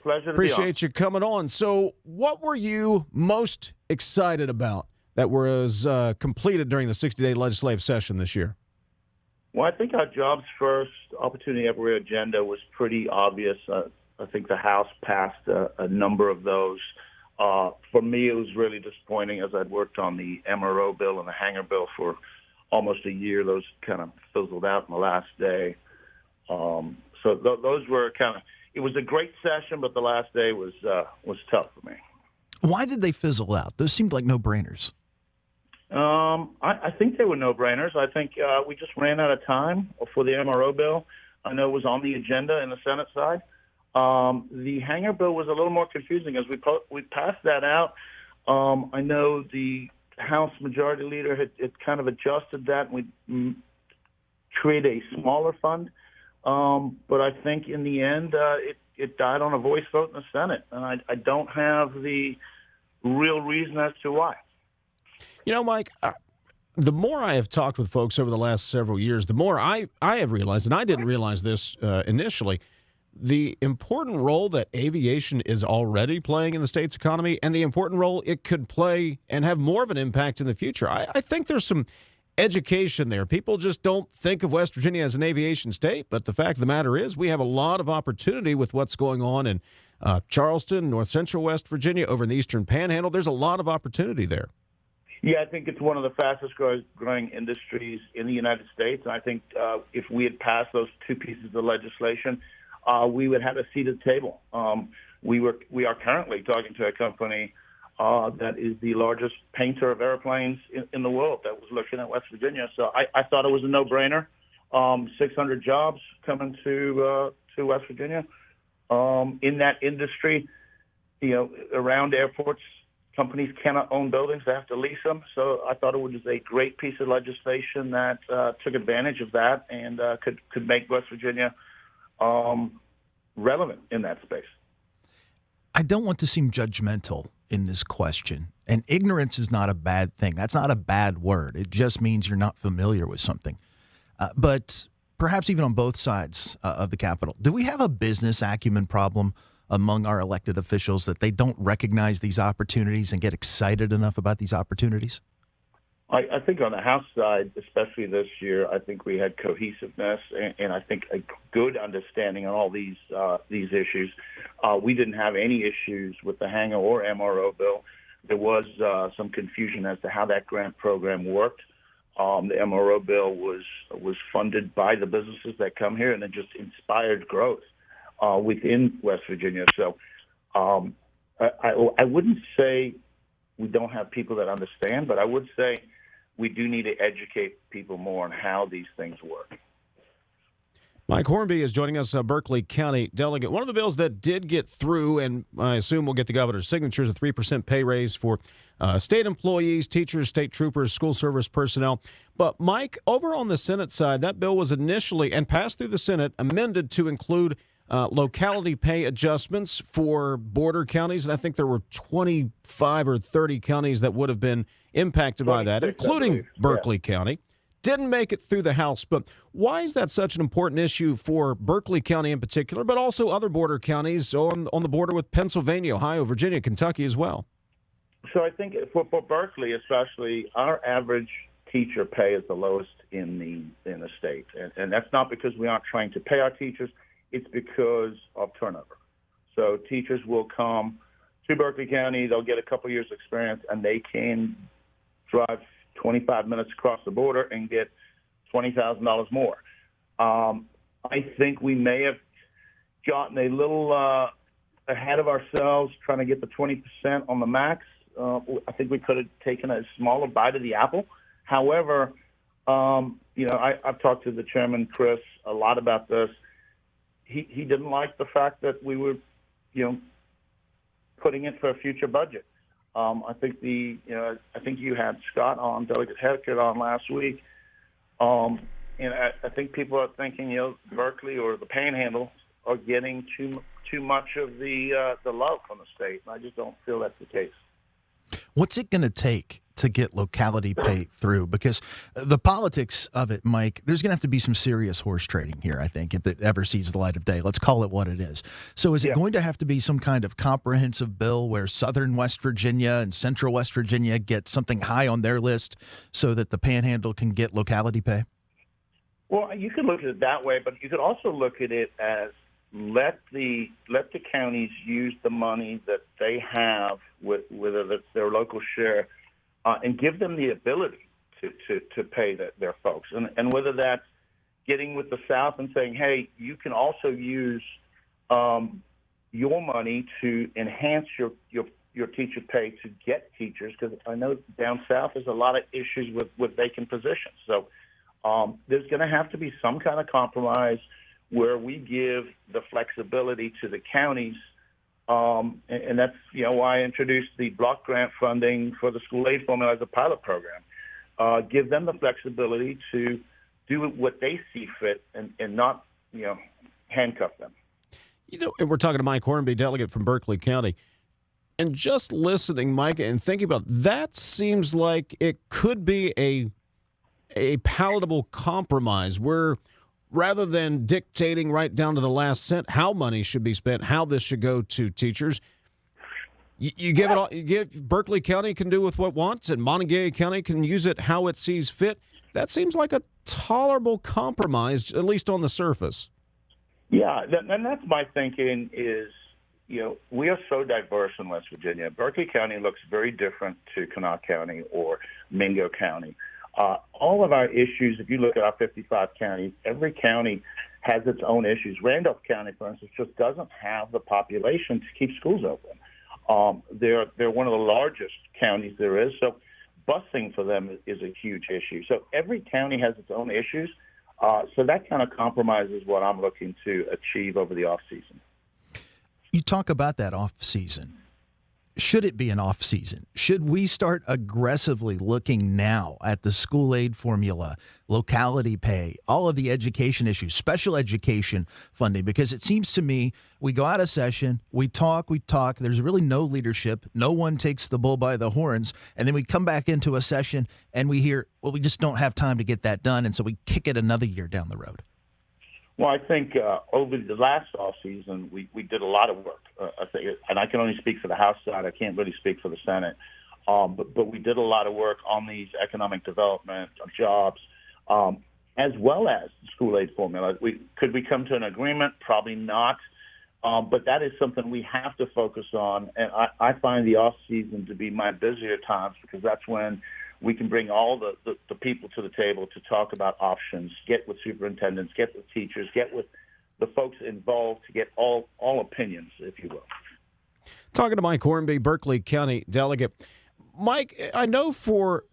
Pleasure to Appreciate you coming on. So what were you most excited about that was completed during the 60-day legislative session this year? Well, I think our Jobs First, Opportunity Everywhere agenda was pretty obvious. I think the House passed a number of those. For me, it was really disappointing as I'd worked on the MRO bill and the hangar bill for almost a year. Those kind of fizzled out in the last day. So those were kind of, it was a great session, but the last day was tough for me. Why did they fizzle out? Those seemed like no-brainers. I think they were no-brainers. I think we just ran out of time for the MRO bill. I know it was on the agenda in the Senate side. The hangar bill was a little more confusing as we passed that out. I know the House Majority Leader had kind of adjusted that, and we created a smaller fund. But I think in the end, it died on a voice vote in the Senate, and I don't have the real reason as to why. You know, Mike, the more I have talked with folks over the last several years, the more I have realized, and I didn't realize this initially, the important role that aviation is already playing in the state's economy and the important role it could play and have more of an impact in the future. I think there's some education there. People just don't think of West Virginia as an aviation state, but the fact of the matter is we have a lot of opportunity with what's going on in Charleston, north central West Virginia, over in the eastern panhandle. There's a lot of opportunity there. Yeah, I think it's one of the fastest growing industries in the United States. And I think if we had passed those 2 pieces of legislation, we would have a seat at the table. We are currently talking to a company that is the largest painter of airplanes in the world that was looking at West Virginia. So I thought it was a no-brainer. 600 jobs coming to West Virginia in that industry, around airports, companies cannot own buildings; they have to lease them. So I thought it was a great piece of legislation that took advantage of that and could make West Virginia relevant in that space. I don't want to seem judgmental in this question, and ignorance is not a bad thing. That's not a bad word. It just means you're not familiar with something. But perhaps even on both sides of the Capitol, do we have a business acumen problem among our elected officials that they don't recognize these opportunities and get excited enough about these opportunities? I think on the House side, especially this year, I think we had cohesiveness and I think a good understanding on all these issues. We didn't have any issues with the hangar or MRO bill. There was some confusion as to how that grant program worked. The MRO bill was funded by the businesses that come here, and it just inspired growth within West Virginia. So I wouldn't say we don't have people that understand, but I would say we do need to educate people more on how these things work. Mike Horby is joining us, Berkeley County delegate. One of the bills that did get through, and I assume we'll get the governor's signatures, a 3% pay raise for state employees, teachers, state troopers, school service personnel. But, Mike, over on the Senate side, that bill was initially, and passed through the Senate, amended to include locality pay adjustments for border counties, and I think there were 25 or 30 counties that would have been impacted by that, including Berkeley County. Didn't make it through the House, but why is that such an important issue for Berkeley County in particular, but also other border counties on the border with Pennsylvania, Ohio, Virginia, Kentucky as well? So I think for Berkeley especially, our average teacher pay is the lowest in the state, and that's not because we aren't trying to pay our teachers. It's because of turnover. So teachers will come to Berkeley County, they'll get a couple years experience, and they can drive 25 minutes across the border and get $20,000 more. I think we may have gotten a little ahead of ourselves trying to get the 20% on the max. I think we could have taken a smaller bite of the apple. However, I've talked to the chairman, Chris, a lot about this. He didn't like the fact that we were, putting it for a future budget. I think you had Scott on, Delegate Heckert on last week. And I think people are thinking, Berkeley or the Panhandle are getting too much of the love from the state. And I just don't feel that's the case. What's it going to take to get locality pay through? Because the politics of it, Mike, there's going to have to be some serious horse trading here, I think, if it ever sees the light of day. Let's call it what it is. So is it going to have to be some kind of comprehensive bill where southern West Virginia and central West Virginia get something high on their list so that the Panhandle can get locality pay? Well, you could look at it that way, but you could also look at it as let the counties use the money that they have, whether it's their local share, and give them the ability to pay their folks. And whether that's getting with the South and saying, hey, you can also use your money to enhance your teacher pay to get teachers, because I know down South there's a lot of issues with vacant positions. So there's going to have to be some kind of compromise where we give the flexibility to the counties. And that's why I introduced the block grant funding for the school aid formula as a pilot program. Give them the flexibility to do what they see fit and not handcuff them. And we're talking to Mike Hornby, delegate from Berkeley County. And just listening, Mike, and thinking about that, seems like it could be a palatable compromise where rather than dictating right down to the last cent how money should be spent, how this should go to teachers, you give it all. You give Berkeley County can do with what it wants, and Montague County can use it how it sees fit. That seems like a tolerable compromise, at least on the surface. Yeah, and that's my thinking is, we are so diverse in West Virginia. Berkeley County looks very different to Kanawha County or Mingo County. All of our issues, if you look at our 55 counties, every county has its own issues. Randolph County, for instance, just doesn't have the population to keep schools open. They're one of the largest counties there is, so busing for them is a huge issue. So every county has its own issues. So that kind of compromise is what I'm looking to achieve over the off season. You talk about that off season. should it be an off season? Should we start aggressively looking now at the school aid formula, locality pay, all of the education issues, special education funding? Because it seems to me we go out of session, we talk, there's really no leadership, no one takes the bull by the horns, and then we come back into a session and we hear, well, we just don't have time to get that done, and so we kick it another year down the road. Well, I think over the last off season, we did a lot of work. I think, and I can only speak for the House side. I can't really speak for the Senate. But we did a lot of work on these economic development, jobs, as well as the school aid formula. Could we come to an agreement? Probably not. But that is something we have to focus on. And I find the off season to be my busier times, because that's when we can bring all the people to the table to talk about options, get with superintendents, get with teachers, get with the folks involved to get all opinions, if you will. Talking to Mike Horby, Berkeley County Delegate. Mike, I know for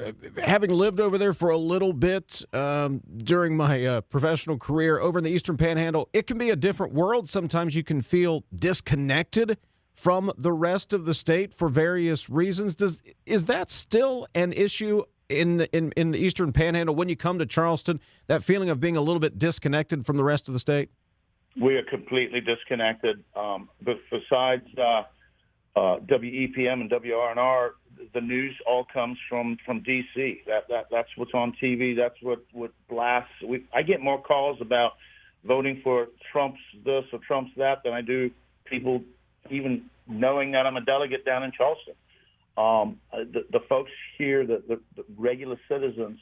having lived over there for a little bit during my professional career over in the Eastern Panhandle, it can be a different world. Sometimes you can feel disconnected from the rest of the state for various reasons. Is that still an issue in the Eastern Panhandle when you come to Charleston, that feeling of being a little bit disconnected from the rest of the state? We are completely disconnected. But besides WEPM and WRNR, the news all comes from D.C. That's what's on TV. That's what blasts. I get more calls about voting for Trump's this or Trump's that than I do people even knowing that I'm a delegate down in Charleston. The folks here, the regular citizens,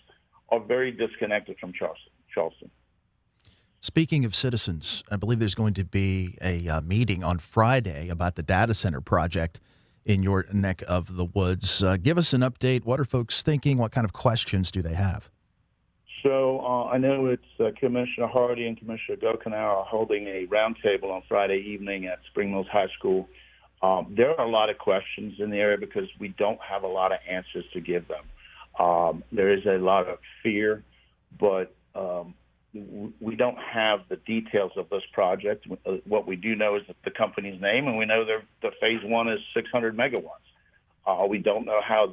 are very disconnected from Charleston. Speaking of citizens, I believe there's going to be a meeting on Friday about the data center project in your neck of the woods. Give us an update. What are folks thinking? What kind of questions do they have? So I know it's Commissioner Hardy and Commissioner Kanawha are holding a roundtable on Friday evening at Spring Mills High School. There are a lot of questions in the area because we don't have a lot of answers to give them. There is a lot of fear, but we don't have the details of this project. What we do know is the company's name, and we know the phase one is 600 megawatts. We don't know how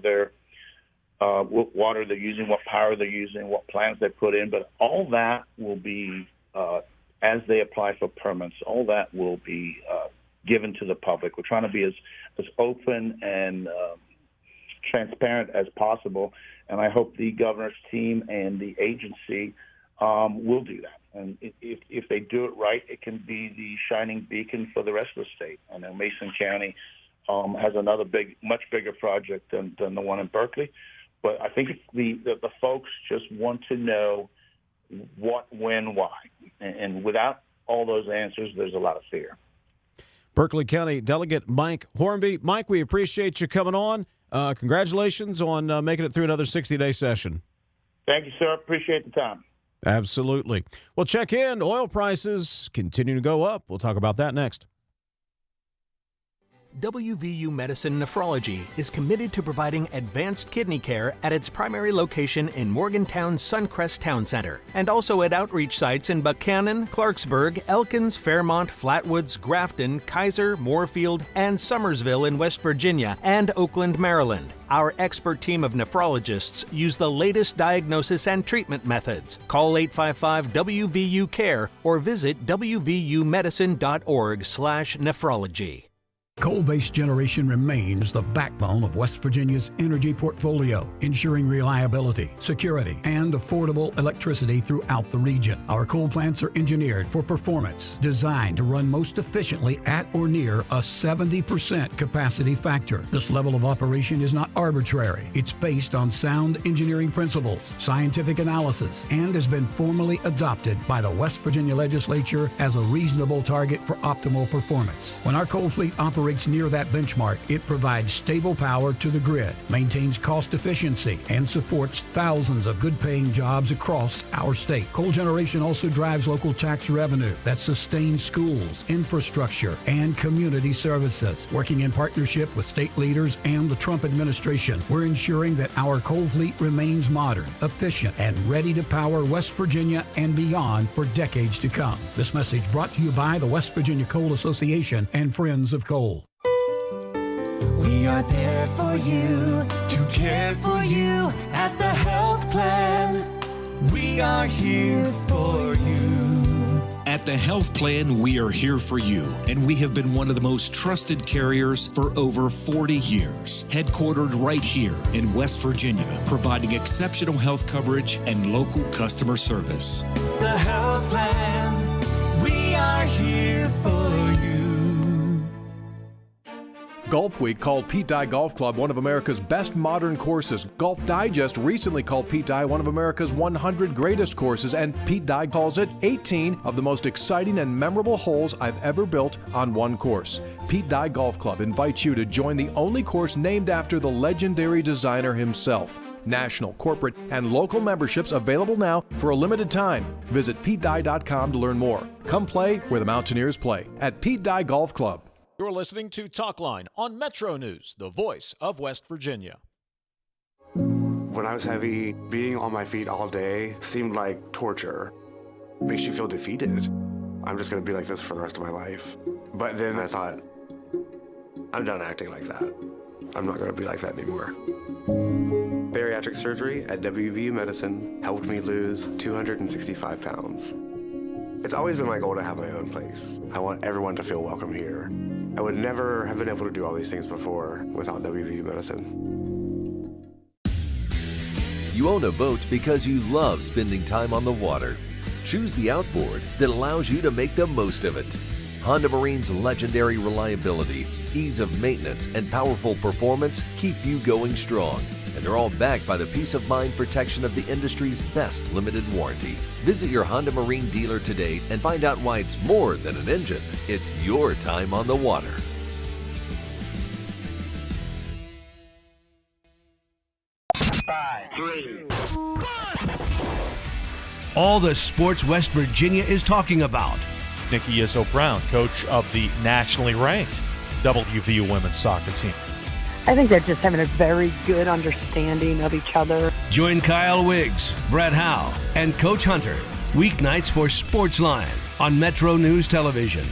what water they're using, what power they're using, what plans they put in, but all that will be, as they apply for permits, all that will be given to the public. We're trying to be as open and transparent as possible, and I hope the governor's team and the agency will do that. And if they do it right, it can be the shining beacon for the rest of the state. I know Mason County has another much bigger project than the one in Berkeley. But I think the folks just want to know what, when, why. And without all those answers, there's a lot of fear. Berkeley County Delegate Mike Horby. Mike, we appreciate you coming on. Congratulations on making it through another 60-day session. Thank you, sir. Appreciate the time. Absolutely. Well, check in. Oil prices continue to go up. We'll talk about that next. WVU Medicine Nephrology is committed to providing advanced kidney care at its primary location in Morgantown's Suncrest Town Center and also at outreach sites in Buchanan, Clarksburg, Elkins, Fairmont, Flatwoods, Grafton, Kaiser, Moorfield, and Summersville in West Virginia and Oakland, Maryland. Our expert team of nephrologists use the latest diagnosis and treatment methods. Call 855-WVU-CARE or visit wvumedicine.org/nephrology. Coal-based generation remains the backbone of West Virginia's energy portfolio, ensuring reliability, security, and affordable electricity throughout the region. Our coal plants are engineered for performance, designed to run most efficiently at or near a 70% capacity factor. This level of operation is not arbitrary. It's based on sound engineering principles, scientific analysis, and has been formally adopted by the West Virginia Legislature as a reasonable target for optimal performance. When our coal fleet operates near that benchmark, it provides stable power to the grid, maintains cost efficiency, and supports thousands of good-paying jobs across our state. Coal generation also drives local tax revenue that sustains schools, infrastructure, and community services. Working in partnership with state leaders and the Trump administration, we're ensuring that our coal fleet remains modern, efficient, and ready to power West Virginia and beyond for decades to come. This message brought to you by the West Virginia Coal Association and Friends of Coal. We are there for you, to care for you at the health plan. We are here for you. At the Health Plan, we are here for you, and we have been one of the most trusted carriers for over 40 years. Headquartered right here in West Virginia, providing exceptional health coverage and local customer service. The Health Plan, we are here for you. Golf Week called Pete Dye Golf Club one of America's best modern courses. Golf Digest recently called Pete Dye one of America's 100 greatest courses, and Pete Dye calls it 18 of the most exciting and memorable holes I've ever built on one course. Pete Dye Golf Club invites you to join the only course named after the legendary designer himself. National, corporate, and local memberships available now for a limited time. Visit PeteDye.com to learn more. Come play where the Mountaineers play at Pete Dye Golf Club. You're listening to Talkline on Metro News, the voice of West Virginia. When I was heavy, being on my feet all day seemed like torture. It makes you feel defeated. I'm just going to be like this for the rest of my life. But then I thought, I'm done acting like that. I'm not going to be like that anymore. Bariatric surgery at WVU Medicine helped me lose 265 pounds. It's always been my goal to have my own place. I want everyone to feel welcome here. I would never have been able to do all these things before without WVU Medicine. You own a boat because you love spending time on the water. Choose the outboard that allows you to make the most of it. Honda Marine's legendary reliability, ease of maintenance, and powerful performance keep you going strong. And they're all backed by the peace of mind protection of the industry's best limited warranty. Visit your Honda Marine dealer today and find out why it's more than an engine. It's your time on the water. All the sports West Virginia is talking about. Nikki Izzo-Brown, coach of the nationally ranked WVU women's soccer team. I think they're just having a very good understanding of each other. Join Kyle Wiggs, Brett Howe, and Coach Hunter weeknights for Sportsline on MetroNews Television.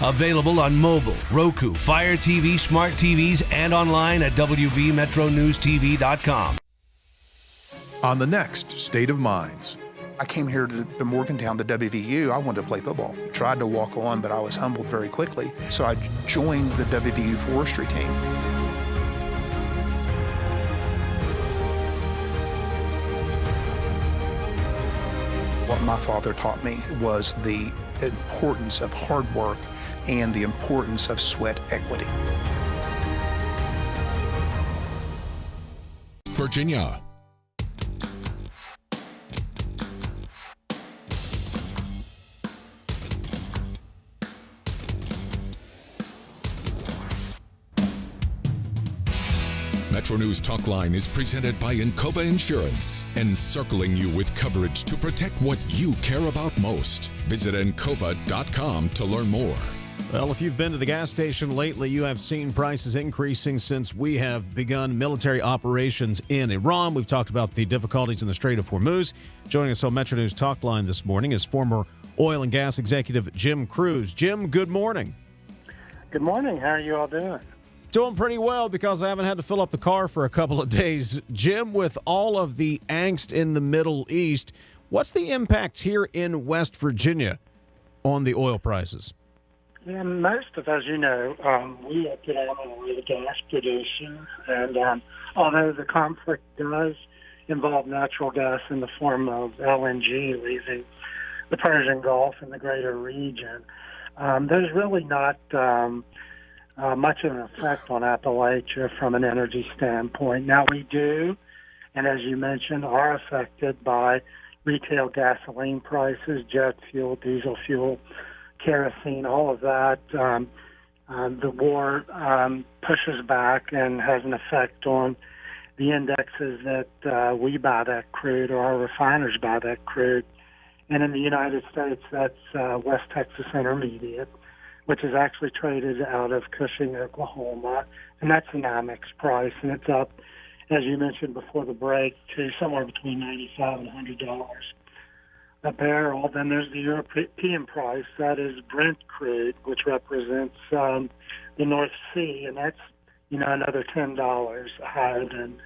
Available on mobile, Roku, Fire TV, smart TVs, and online at WVMetroNewsTV.com. On the next State of Minds. I came here to Morgantown, the WVU. I wanted to play football. Tried to walk on, but I was humbled very quickly. So I joined the WVU forestry team. What my father taught me was the importance of hard work and the importance of sweat equity. Virginia. MetroNews Talkline is presented by Encova Insurance, encircling you with coverage to protect what you care about most. Visit Encova.com to learn more. Well, if you've been to the gas station lately, you have seen prices increasing since we have begun military operations in Iran. We've talked about the difficulties in the Strait of Hormuz. Joining us on MetroNews Talkline this morning is former oil and gas executive Jim Cruz. Jim, good morning. Good morning. How are you all doing? Doing pretty well because I haven't had to fill up the car for a couple of days. Jim, with all of the angst in the Middle East, what's the impact here in West Virginia on the oil prices? Yeah, most of, as you know, we are predominantly a gas producer, and although the conflict does involve natural gas in the form of LNG leaving the Persian Gulf and the greater region, there's really not much of an effect on Appalachia from an energy standpoint. Now we do, and as you mentioned, are affected by retail gasoline prices, jet fuel, diesel fuel, kerosene, all of that. The war pushes back and has an effect on the indexes that we buy that crude, or our refiners buy that crude. And in the United States, that's West Texas Intermediate, which is actually traded out of Cushing, Oklahoma, and that's an NYMEX price, and it's up, as you mentioned before the break, to somewhere between $95 and $100 a barrel. Then there's the European price, that is Brent crude, which represents the North Sea, and that's another $10 higher than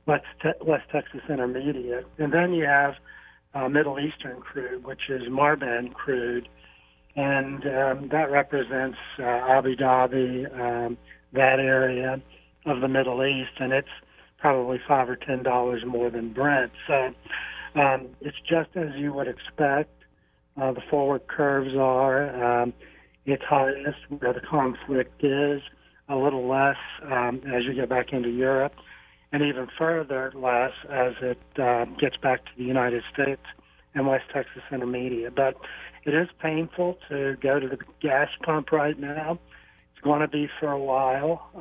West Texas Intermediate. And then you have Middle Eastern crude, which is Marban crude, and that represents Abu Dhabi, that area of the Middle East, and it's probably $5 or $10 more than Brent. So it's just as you would expect. The forward curves are. It's highest where the conflict is, a little less as you get back into Europe, and even further less as it gets back to the United States and West Texas Intermediate. But it is painful to go to the gas pump right now. It's going to be for a while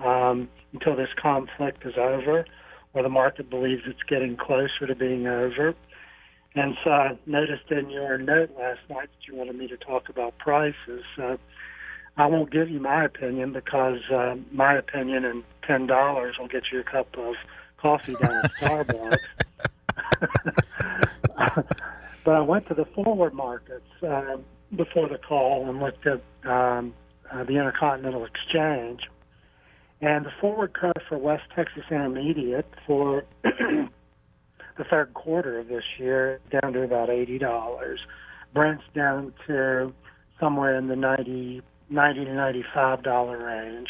until this conflict is over, or the market believes it's getting closer to being over. And so I noticed in your note last night that you wanted me to talk about prices. So I won't give you my opinion because my opinion and $10 will get you a cup of coffee down at Starbucks. But I went to the forward markets before the call and looked at the Intercontinental Exchange. And the forward curve for West Texas Intermediate for the third quarter of this year down to about $80. Brent's down to somewhere in the $90 to $95 range.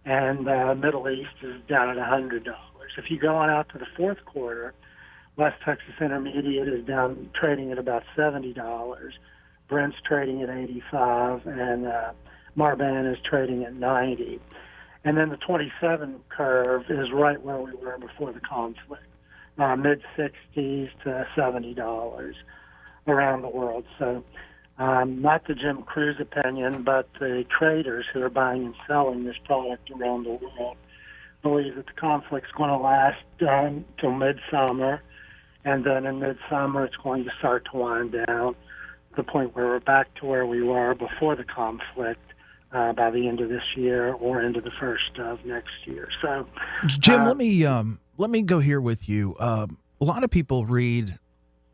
And Middle East is down at $100. If you go on out to the fourth quarter, West Texas Intermediate is down trading at about $70. Brent's trading at $85, and Marban is trading at $90. And then the 27 curve is right where we were before the conflict, mid-60s to $70 around the world. So not the Jim Cruz opinion, but the traders who are buying and selling this product around the world believe that the conflict's going to last till midsummer, and then in midsummer it's going to start to wind down to the point where we're back to where we were before the conflict by the end of this year or into the first of next year. So, Jim, let me go here with you. A lot of people read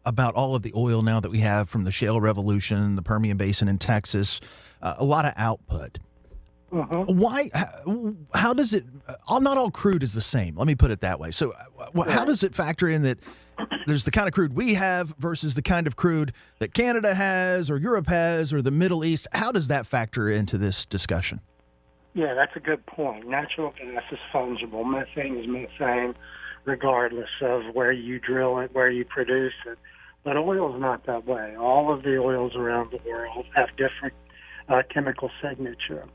about all of the oil now that we have from the shale revolution, the Permian Basin in Texas, a lot of output. Why? How does it? Not all crude is the same. Let me put it that way. So, how does it factor in that there's the kind of crude we have versus the kind of crude that Canada has, or Europe has, or the Middle East? How does that factor into this discussion? Yeah, that's a good point. Natural gas is fungible. Methane is methane, regardless of where you drill it, where you produce it. But oil is not that way. All of the oils around the world have different chemical signature.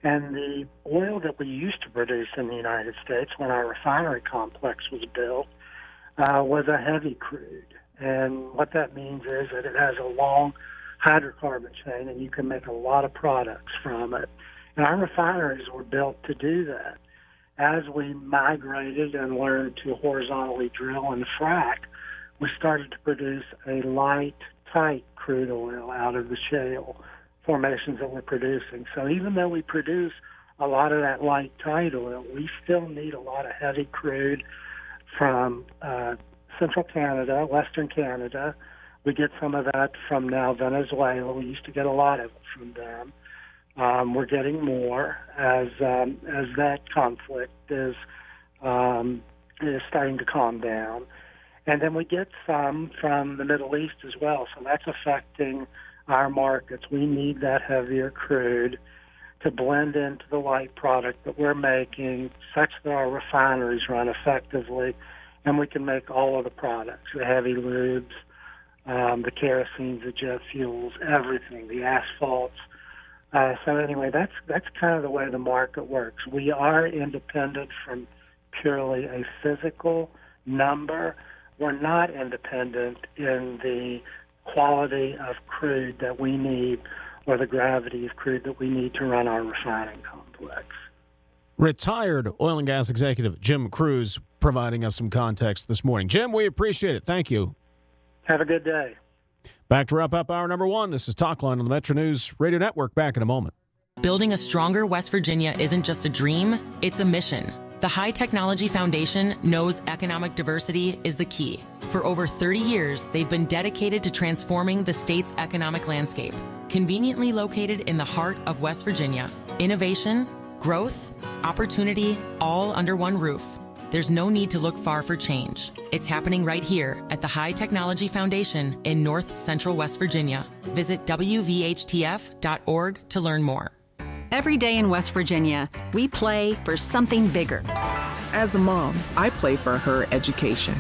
And the oil that we used to produce in the United States when our refinery complex was built was a heavy crude. And what that means is that it has a long hydrocarbon chain, and you can make a lot of products from it. And our refineries were built to do that. As we migrated and learned to horizontally drill and frack, we started to produce a light, tight crude oil out of the shale formations that we're producing. So even though we produce a lot of that light, tight oil, we still need a lot of heavy crude from central Canada, western Canada. We get some of that from now Venezuela. We used to get a lot of it from them. We're getting more as that conflict is starting to calm down. And then we get some from the Middle East as well. So that's affecting our markets. We need that heavier crude to blend into the light product that we're making such that our refineries run effectively, and we can make all of the products, the heavy lubes, the kerosenes, the jet fuels, everything, the asphalts. So anyway, that's kind of the way the market works. We are independent from purely a physical number. We're not independent in the quality of crude that we need or the gravity of crude that we need to run our refining complex. Retired oil and gas executive Jim Cruz providing us some context this morning. Jim, we appreciate it. Thank you. Have a good day. Back to wrap up hour number one. This is Talkline on the Metro News Radio Network. Back in a moment. Building a stronger West Virginia isn't just a dream, it's a mission. The High Technology Foundation knows economic diversity is the key. For over 30 years, they've been dedicated to transforming the state's economic landscape. Conveniently located in the heart of West Virginia, innovation, growth, Opportunity all under one roof. There's no need to look far for change. It's happening right here at the High Technology Foundation in North Central West Virginia. Visit WVHTF.org to learn more. Every day in West Virginia, we play for something bigger. As a mom, I play for her education.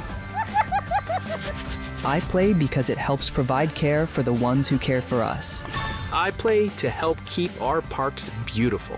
I play because it helps provide care for the ones who care for us. I play to help keep our parks beautiful.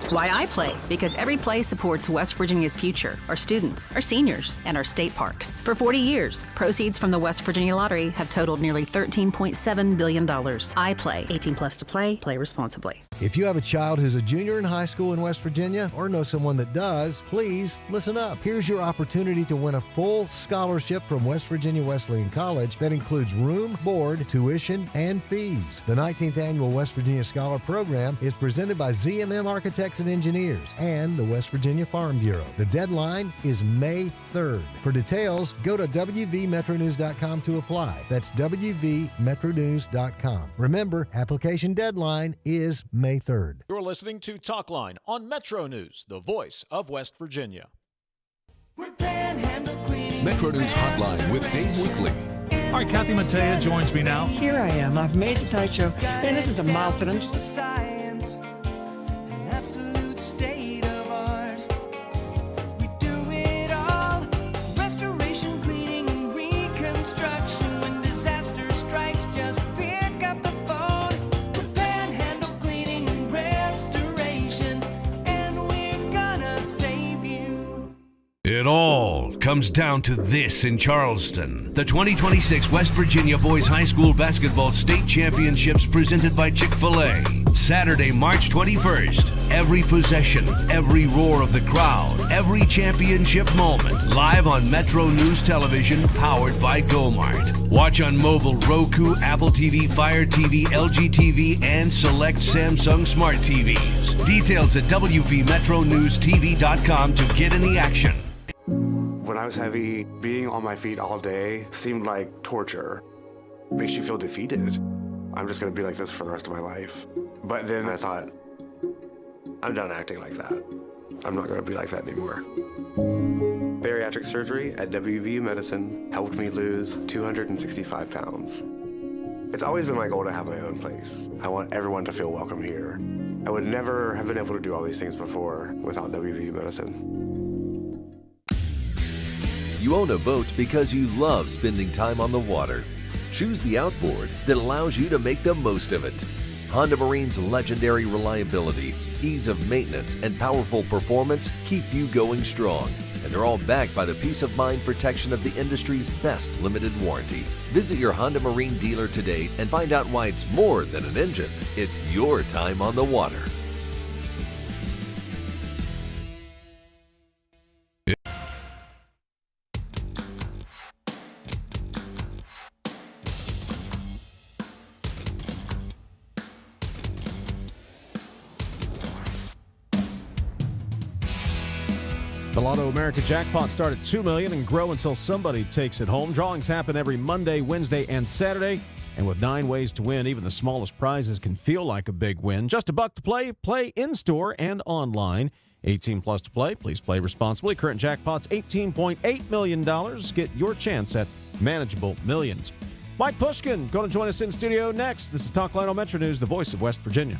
Why I play? Because every play supports West Virginia's future, our students, our seniors, and our state parks. For 40 years, proceeds from the West Virginia Lottery have totaled nearly $13.7 billion. I play. 18 plus to play. Play responsibly. If you have a child who's a junior in high school in West Virginia or know someone that does, please listen up. Here's your opportunity to win a full scholarship from West Virginia Wesleyan College that includes room, board, tuition, and fees. The 19th Annual West Virginia Scholar Program is presented by ZMM Architects and Engineers and the West Virginia Farm Bureau. The deadline is May 3rd. For details, go to WVMetroNews.com to apply. That's WVMetroNews.com. Remember, application deadline is May 3rd. You're listening to Talkline on MetroNews, the voice of West Virginia. MetroNews Hotline with Dave Weekly. All right, Kathy Mattea joins me now. Here I am. I've made the Tonight Show, and this is a milestone. It all comes down to this in Charleston. The 2026 West Virginia Boys High School Basketball State Championships presented by Chick-fil-A. Saturday, March 21st. Every possession, every roar of the crowd, every championship moment. Live on MetroNews Television, powered by GoMart. Watch on mobile, Roku, Apple TV, Fire TV, LG TV, and select Samsung Smart TVs. Details at WVMetroNewsTV.com to get in the action. When I was heavy, being on my feet all day seemed like torture. Makes you feel defeated. I'm just gonna be like this for the rest of my life. But then I thought, I'm done acting like that. I'm not gonna be like that anymore. Bariatric surgery at WVU Medicine helped me lose 265 pounds. It's always been my goal to have my own place. I want everyone to feel welcome here. I would never have been able to do all these things before without WVU Medicine. You own a boat because you love spending time on the water. Choose the outboard that allows you to make the most of it. Honda Marine's legendary reliability, ease of maintenance, and powerful performance keep you going strong. And they're all backed by the peace of mind protection of the industry's best limited warranty. Visit your Honda Marine dealer today and find out why it's more than an engine. It's your time on the water. The Lotto America jackpot start at $2 million and grow until somebody takes it home. Drawings happen every Monday, Wednesday, and Saturday. And with 9 ways to win, even the smallest prizes can feel like a big win. Just $1 to play. Play in-store and online. 18 plus to play. Please play responsibly. Current jackpot's $18.8 million. Get your chance at manageable millions. Mike Pushkin going to join us in studio next. This is Talkline on Metro News, the voice of West Virginia.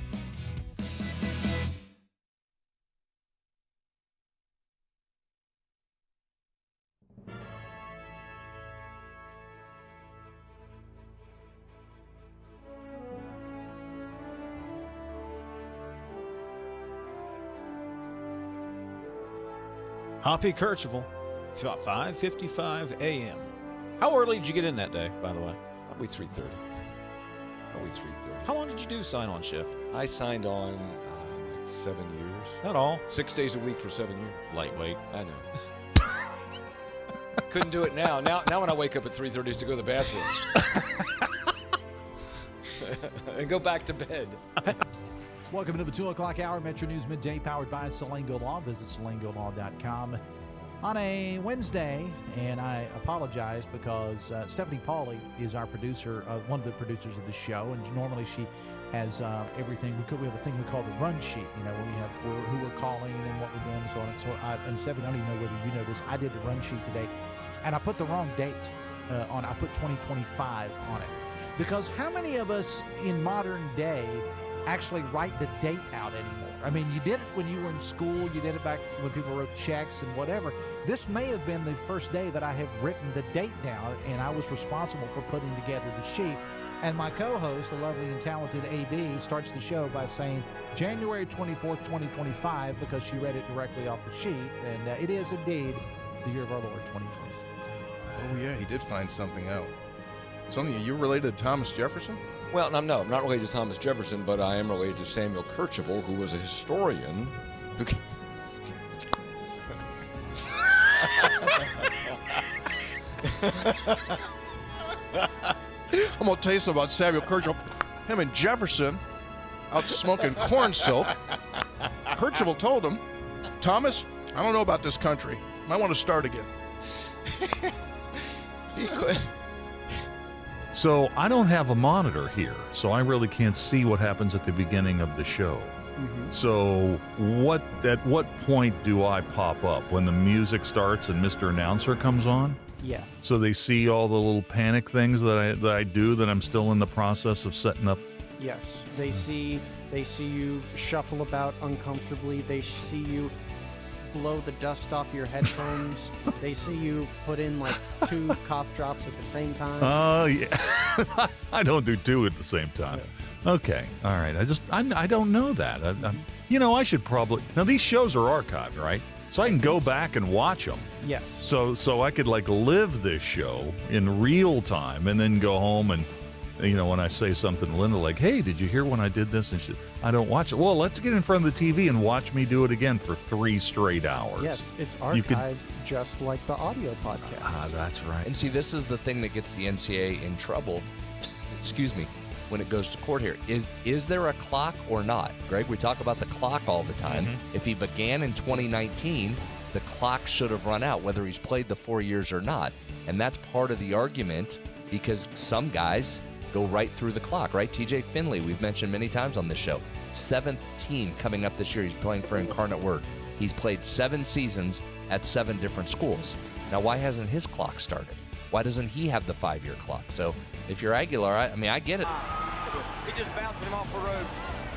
Hoppy Kercheval, 5:55 a.m. How early did you get in that day, by the way? Probably 3:30. Probably 3:30. How long did you do sign-on shift? I signed on like 7 years. Not all. 6 days a week for 7 years. Lightweight. I know. Couldn't do it now. Now when I wake up at 3:30 is to go to the bathroom. And go back to bed. Welcome to the 2 o'clock hour, Metro News Midday, powered by Salango Law. Visit salangolaw.com. on a Wednesday, and I apologize because Stephanie Pauly is our producer, one of the producers of the show, and normally she has everything. We have a thing we call the run sheet, when we have who we're calling and what we're doing and so on. And so, and Stephanie, I don't even know whether you know this, I did the run sheet today, and I put the wrong date on. I put 2025 on it, because how many of us in modern day actually write the date out anymore? I mean, you did it when you were in school, you did it back when people wrote checks and whatever. This may have been the first day that I have written the date down, and I was responsible for putting together the sheet. And my co-host, the lovely and talented AB, starts the show by saying January 24th, 2025, because she read it directly off the sheet. And it is indeed the year of our Lord, 2026. Oh, yeah, he did find something out. Sonia, you're related to Thomas Jefferson? Well, no, I'm not related to Thomas Jefferson, but I am related to Samuel Kercheval, who was a historian. I'm going to tell you something about Samuel Kercheval. Him and Jefferson out smoking corn silk. Kercheval told him, Thomas, I don't know about this country. Might want to start again. He could. So I don't have a monitor here, so I really can't see what happens at the beginning of the show. Mm-hmm. So at what point do I pop up? When the music starts and Mr. Announcer comes on? Yeah. So they see all the little panic things that I do that I'm still in the process of setting up? Yes. They see you shuffle about uncomfortably. They see you blow the dust off your headphones. They see you put in like 2 cough drops at the same time. Oh, yeah. I don't do 2 at the same time. Yeah. Okay. All right. I don't know that. I should probably. Now, these shows are archived, right? So I can go back and watch them. Yes. So I could live this show in real time and then go home and, when I say something to Linda like, hey, did you hear when I did this? And I don't watch it. Well, let's get in front of the TV and watch me do it again for 3 straight hours. Yes, it's archived just like the audio podcast. Ah, that's right. And see, this is the thing that gets the NCAA in trouble, when it goes to court here. Is there a clock or not? Greg, we talk about the clock all the time. Mm-hmm. If he began in 2019, the clock should have run out, whether he's played the 4 years or not. And that's part of the argument, because some guys go right through the clock, right? TJ Finley, we've mentioned many times on this show. 7th team coming up this year. He's playing for Incarnate Word. He's played 7 seasons at 7 different schools. Now, why hasn't his clock started? Why doesn't he have the 5-year clock? So if you're Aguilar, I get it. He just bouncing him off the ropes.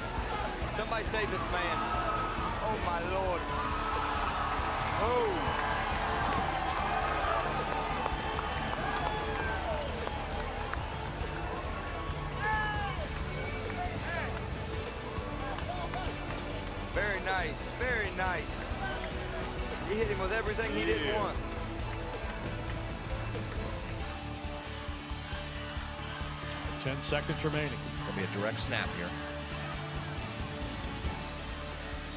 Somebody save this man. Oh, my Lord. Oh. Very nice, very nice. He hit him with everything he didn't want. Yeah. 10 seconds remaining. There'll be a direct snap here.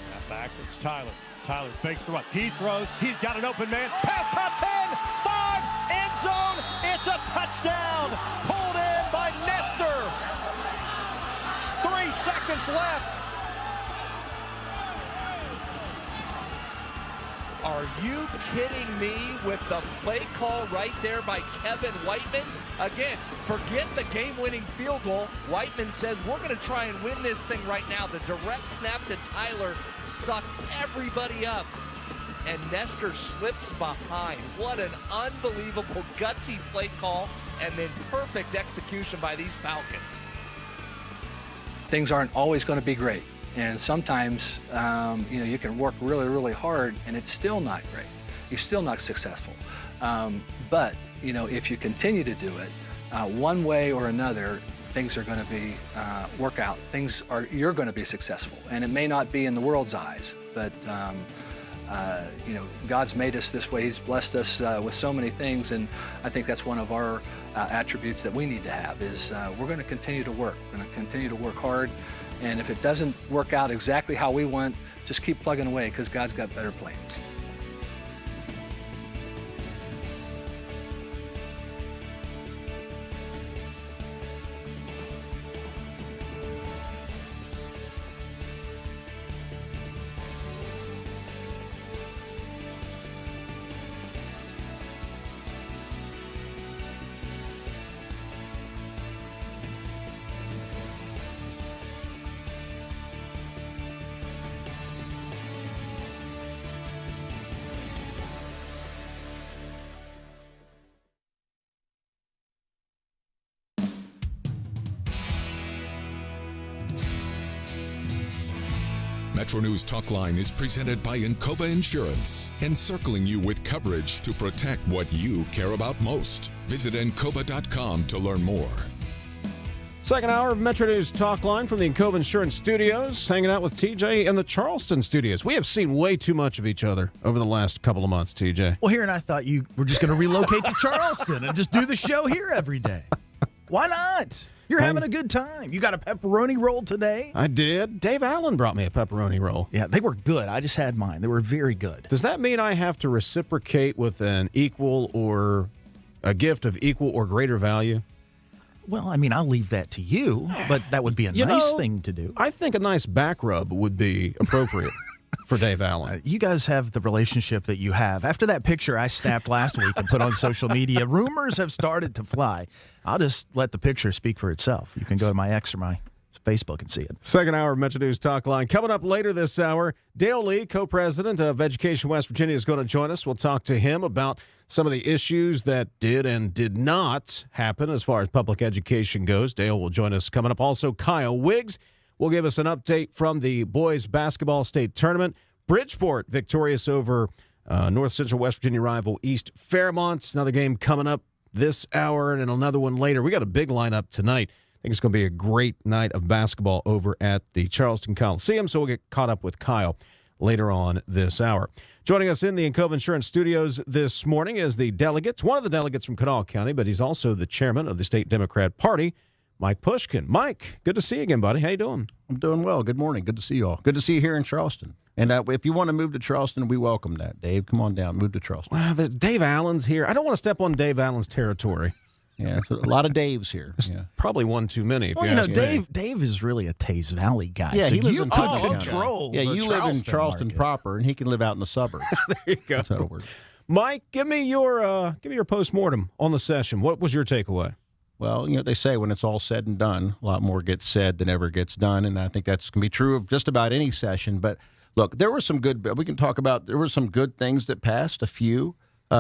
Snap back, it's Tyler. Tyler fakes the run. He throws, he's got an open man. Pass top 10, 5, end zone. It's a touchdown. Pulled in by Nestor. 3 seconds left. Are you kidding me with the play call right there by Kevin Whiteman? Again, forget the game-winning field goal. Whiteman says, we're going to try and win this thing right now. The direct snap to Tyler sucked everybody up, and Nestor slips behind. What an unbelievable gutsy play call, and then perfect execution by these Falcons. Things aren't always going to be great. And sometimes, you can work really, really hard and it's still not great. You're still not successful. But, if you continue to do it, one way or another, things are going to be, work out. You're going to be successful. And it may not be in the world's eyes, but, God's made us this way. He's blessed us with so many things. And I think that's one of our attributes that we need to have is we're going to continue to work. We're going to continue to work hard. And if it doesn't work out exactly how we want, just keep plugging away because God's got better plans. MetroNews Talkline is presented by Kanawha Insurance, encircling you with coverage to protect what you care about most. Visit Kanawha.com to learn more. Second hour of MetroNews Talkline from the Kanawha Insurance Studios, hanging out with TJ in the Charleston studios. We have seen way too much of each other over the last couple of months, TJ. Well, here, and I thought you were just going to relocate to Charleston and just do the show here every day. Why not? You're having a good time. You got a pepperoni roll today? I did. Dave Allen brought me a pepperoni roll. Yeah, they were good. I just had mine. They were very good. Does that mean I have to reciprocate with an equal or a gift of equal or greater value? Well, I mean, I'll leave that to you, but that would be a nice thing to do. I think a nice back rub would be appropriate for Dave Allen. You guys have the relationship that you have. After that picture I snapped last week and put on social media, rumors have started to fly. I'll just let the picture speak for itself. You can go to my X or my Facebook and see it. Second hour of MetroNews Talkline. Coming up later this hour, Dale Lee, co-president of Education West Virginia, is going to join us. We'll talk to him about some of the issues that did and did not happen as far as public education goes. Dale will join us coming up. Also, Kyle Wiggs will give us an update from the boys basketball state tournament. Bridgeport victorious over North Central West Virginia rival East Fairmont. Another game coming up this hour and another one later. We got a big lineup tonight. I think it's going to be a great night of basketball over at the Charleston Coliseum, so we'll get caught up with Kyle later on this hour. Joining us in the Kanawha Insurance Studios this morning is the delegate, one of the delegates from Kanawha County, but he's also the chairman of the State Democrat Party, Mike Pushkin. Mike, good to see you again, buddy. How you doing? I'm doing well. Good morning. Good to see you all. Good to see you here in Charleston. And if you want to move to Charleston, we welcome that. Dave, come on down. Move to Charleston. Well, Dave Allen's here. I don't want to step on Dave Allen's territory. Yeah, so a lot of Daves here. Yeah. Probably one too many. If well, you ask me. Dave is really a Taze Valley guy. Yeah, so he lives you in could Kanawha control. Yeah, you live in Charleston market. proper, and he can live out in the suburbs. There you go. That's how it works. Mike, give me your postmortem on the session. What was your takeaway? Well, they say when it's all said and done, a lot more gets said than ever gets done, and I think that's going to be true of just about any session. But look, there were some good. We can talk about there were some good things that passed. A few.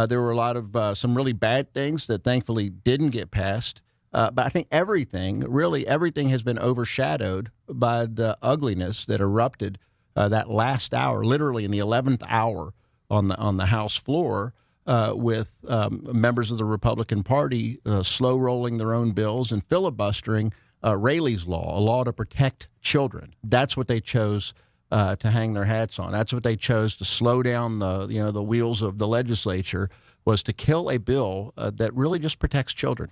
There were a lot of some really bad things that thankfully didn't get passed. But I think everything has been overshadowed by the ugliness that erupted that last hour, literally in the 11th hour on the House floor, with members of the Republican Party slow rolling their own bills and filibustering Rayleigh's law, a law to protect children. That's what they chose to hang their hats on. That's what they chose to slow down the wheels of the legislature, was to kill a bill that really just protects children.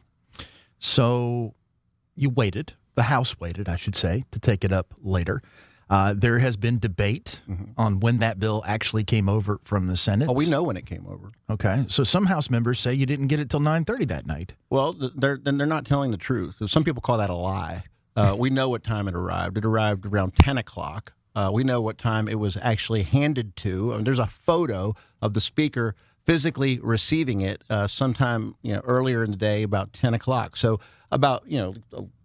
So you waited, the House waited, I should say, to take it up later. There has been debate on when that bill actually came over from the Senate. Oh, we know when it came over. Okay. So some House members say you didn't get it till 9:30 that night. Well, they're not telling the truth. Some people call that a lie. We know what time it arrived. It arrived around 10 o'clock. We know what time it was actually handed to. I mean, there's a photo of the Speaker physically receiving it sometime earlier in the day, about 10 o'clock. So about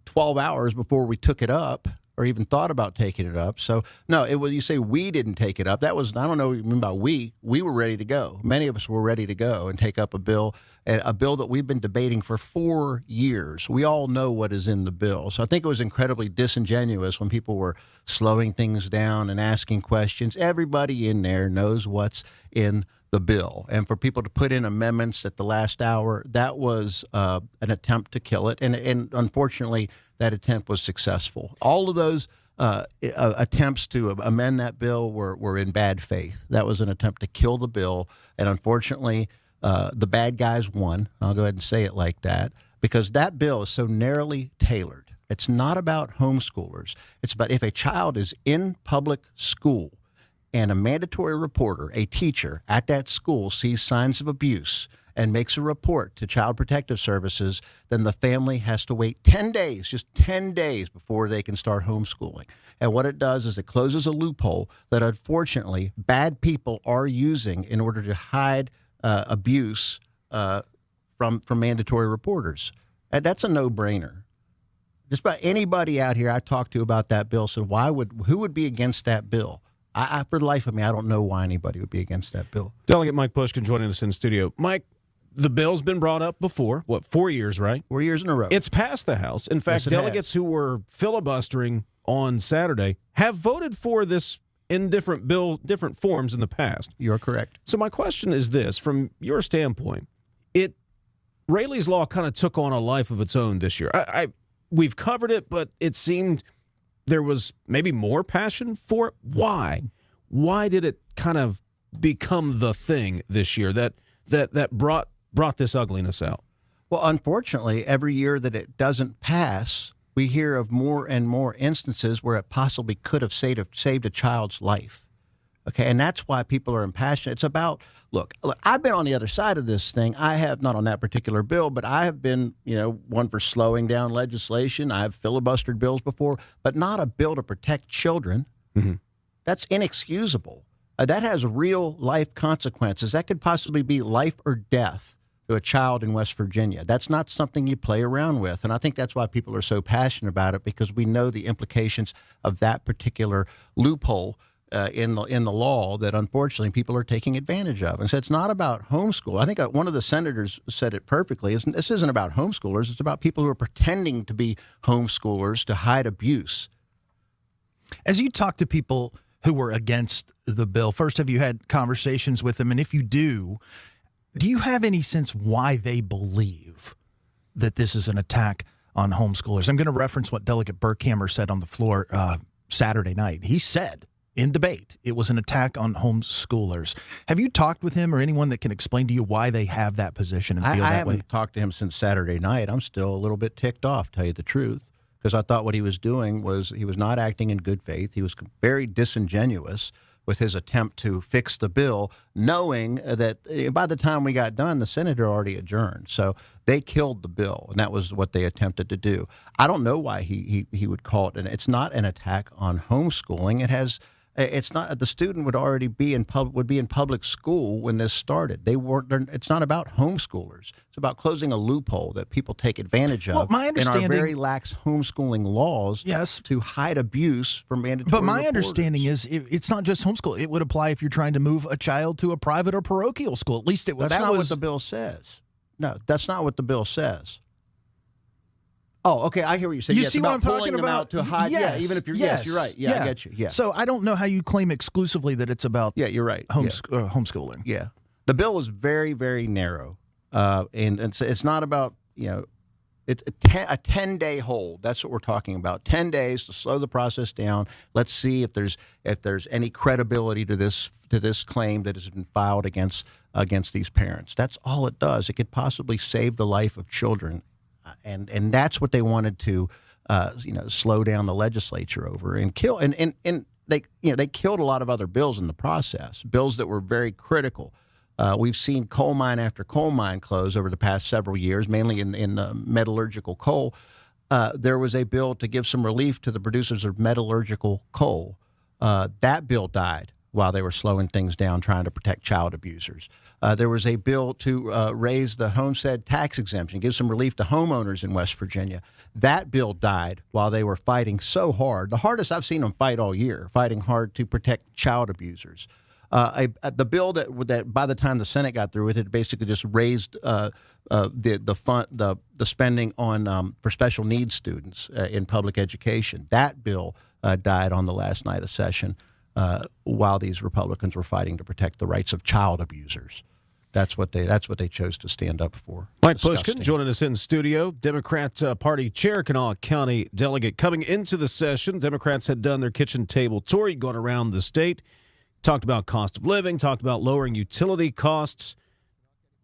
12 hours before we took it up or even thought about taking it up. So no, it was, you say we didn't take it up. That was, I don't know what you mean by we were ready to go. Many of us were ready to go and take up a bill that we've been debating for 4 years. We all know what is in the bill. So I think it was incredibly disingenuous when people were slowing things down and asking questions. Everybody in there knows what's in the bill. And for people to put in amendments at the last hour, that was an attempt to kill it. And unfortunately, that attempt was successful. All of those attempts to amend that bill were in bad faith. That was an attempt to kill the bill. And unfortunately, the bad guys won. I'll go ahead and say it like that, because that bill is so narrowly tailored. It's not about homeschoolers. It's about if a child is in public school and a mandatory reporter, a teacher at that school, sees signs of abuse and makes a report to Child Protective Services, then the family has to wait 10 days, just 10 days before they can start homeschooling. And what it does is it closes a loophole that unfortunately bad people are using in order to hide abuse from mandatory reporters. And that's a no-brainer. Just about anybody out here I talked to about that bill said, who would be against that bill? For the life of me, I don't know why anybody would be against that bill. Delegate Mike Pushkin joining us in studio. Mike, the bill's been brought up before, 4 years, right? 4 years in a row. It's passed the House. In fact, Yes, delegates who were filibustering on Saturday have voted for this in different forms in the past. You're correct. So my question is this: from your standpoint, Rayleigh's Law kind of took on a life of its own this year. We've covered it, but it seemed there was maybe more passion for it. Why? Why did it kind of become the thing this year that brought this ugliness out? Well, unfortunately, every year that it doesn't pass, we hear of more and more instances where it possibly could have saved a child's life. Okay, and that's why people are impassioned. It's about, look, I've been on the other side of this thing. I have, not on that particular bill, but I have been, one for slowing down legislation. I've filibustered bills before, but not a bill to protect children. Mm-hmm. That's inexcusable. That has real life consequences. That could possibly be life or death to a child in West Virginia. That's not something you play around with. And I think that's why people are so passionate about it, because we know the implications of that particular loophole in the law that unfortunately people are taking advantage of. And so it's not about homeschool. I think one of the senators said it perfectly. This isn't about homeschoolers. It's about people who are pretending to be homeschoolers to hide abuse. As you talk to people who were against the bill, first, have you had conversations with them? And if you do you have any sense why they believe that this is an attack on homeschoolers? I'm going to reference what Delegate Burkhammer said on the floor Saturday night. He said in debate it was an attack on homeschoolers. Have you talked with him or anyone that can explain to you why they have that position and feel that way? I haven't talked to him since Saturday night. I'm still a little bit ticked off, to tell you the truth, because I thought what he was doing was he was not acting in good faith. He was very disingenuous with his attempt to fix the bill, knowing that by the time we got done, the Senate had already adjourned. So they killed the bill, and that was what they attempted to do. I don't know why he would call it, and it's not an attack on homeschooling. It's not. The student would already be in public school when this started. It's not about homeschoolers. It's about closing a loophole that people take advantage of in our very lax homeschooling laws. Yes. To hide abuse from mandatory. But my reporters. understanding is it's not just homeschool. It would apply if you're trying to move a child to a private or parochial school. At least it would. That's not what the bill says. No, that's not what the bill says. Oh, okay. I hear what you're saying. You see what I'm talking about? To hide. Yes, yeah, even if you're. Yes, you're right. Yeah, I get you. Yeah. So I don't know how you claim exclusively that it's about. Yeah, you're right. Homeschooling. Yeah. The bill is very, very narrow, and it's not about it's a 10-day hold. That's what we're talking about. 10 days to slow the process down. Let's see if there's any credibility to this claim that has been filed against these parents. That's all it does. It could possibly save the life of children. And that's what they wanted to, slow down the legislature over and kill. And they killed a lot of other bills in the process, bills that were very critical. We've seen coal mine after coal mine close over the past several years, mainly in metallurgical coal. There was a bill to give some relief to the producers of metallurgical coal. That bill died while they were slowing things down, trying to protect child abusers. There was a bill to raise the homestead tax exemption, give some relief to homeowners in West Virginia. That bill died while they were fighting so hard, the hardest I've seen them fight all year, fighting hard to protect child abusers. The bill that by the time the Senate got through with it, basically just raised the spending on for special needs students in public education. That bill died on the last night of session. While these Republicans were fighting to protect the rights of child abusers. That's what they chose to stand up for. Mike Pushkin joining us in studio, Democrat Party Chair, Kanawha County Delegate. Coming into the session, Democrats had done their kitchen table tour, going around the state, talked about cost of living, talked about lowering utility costs.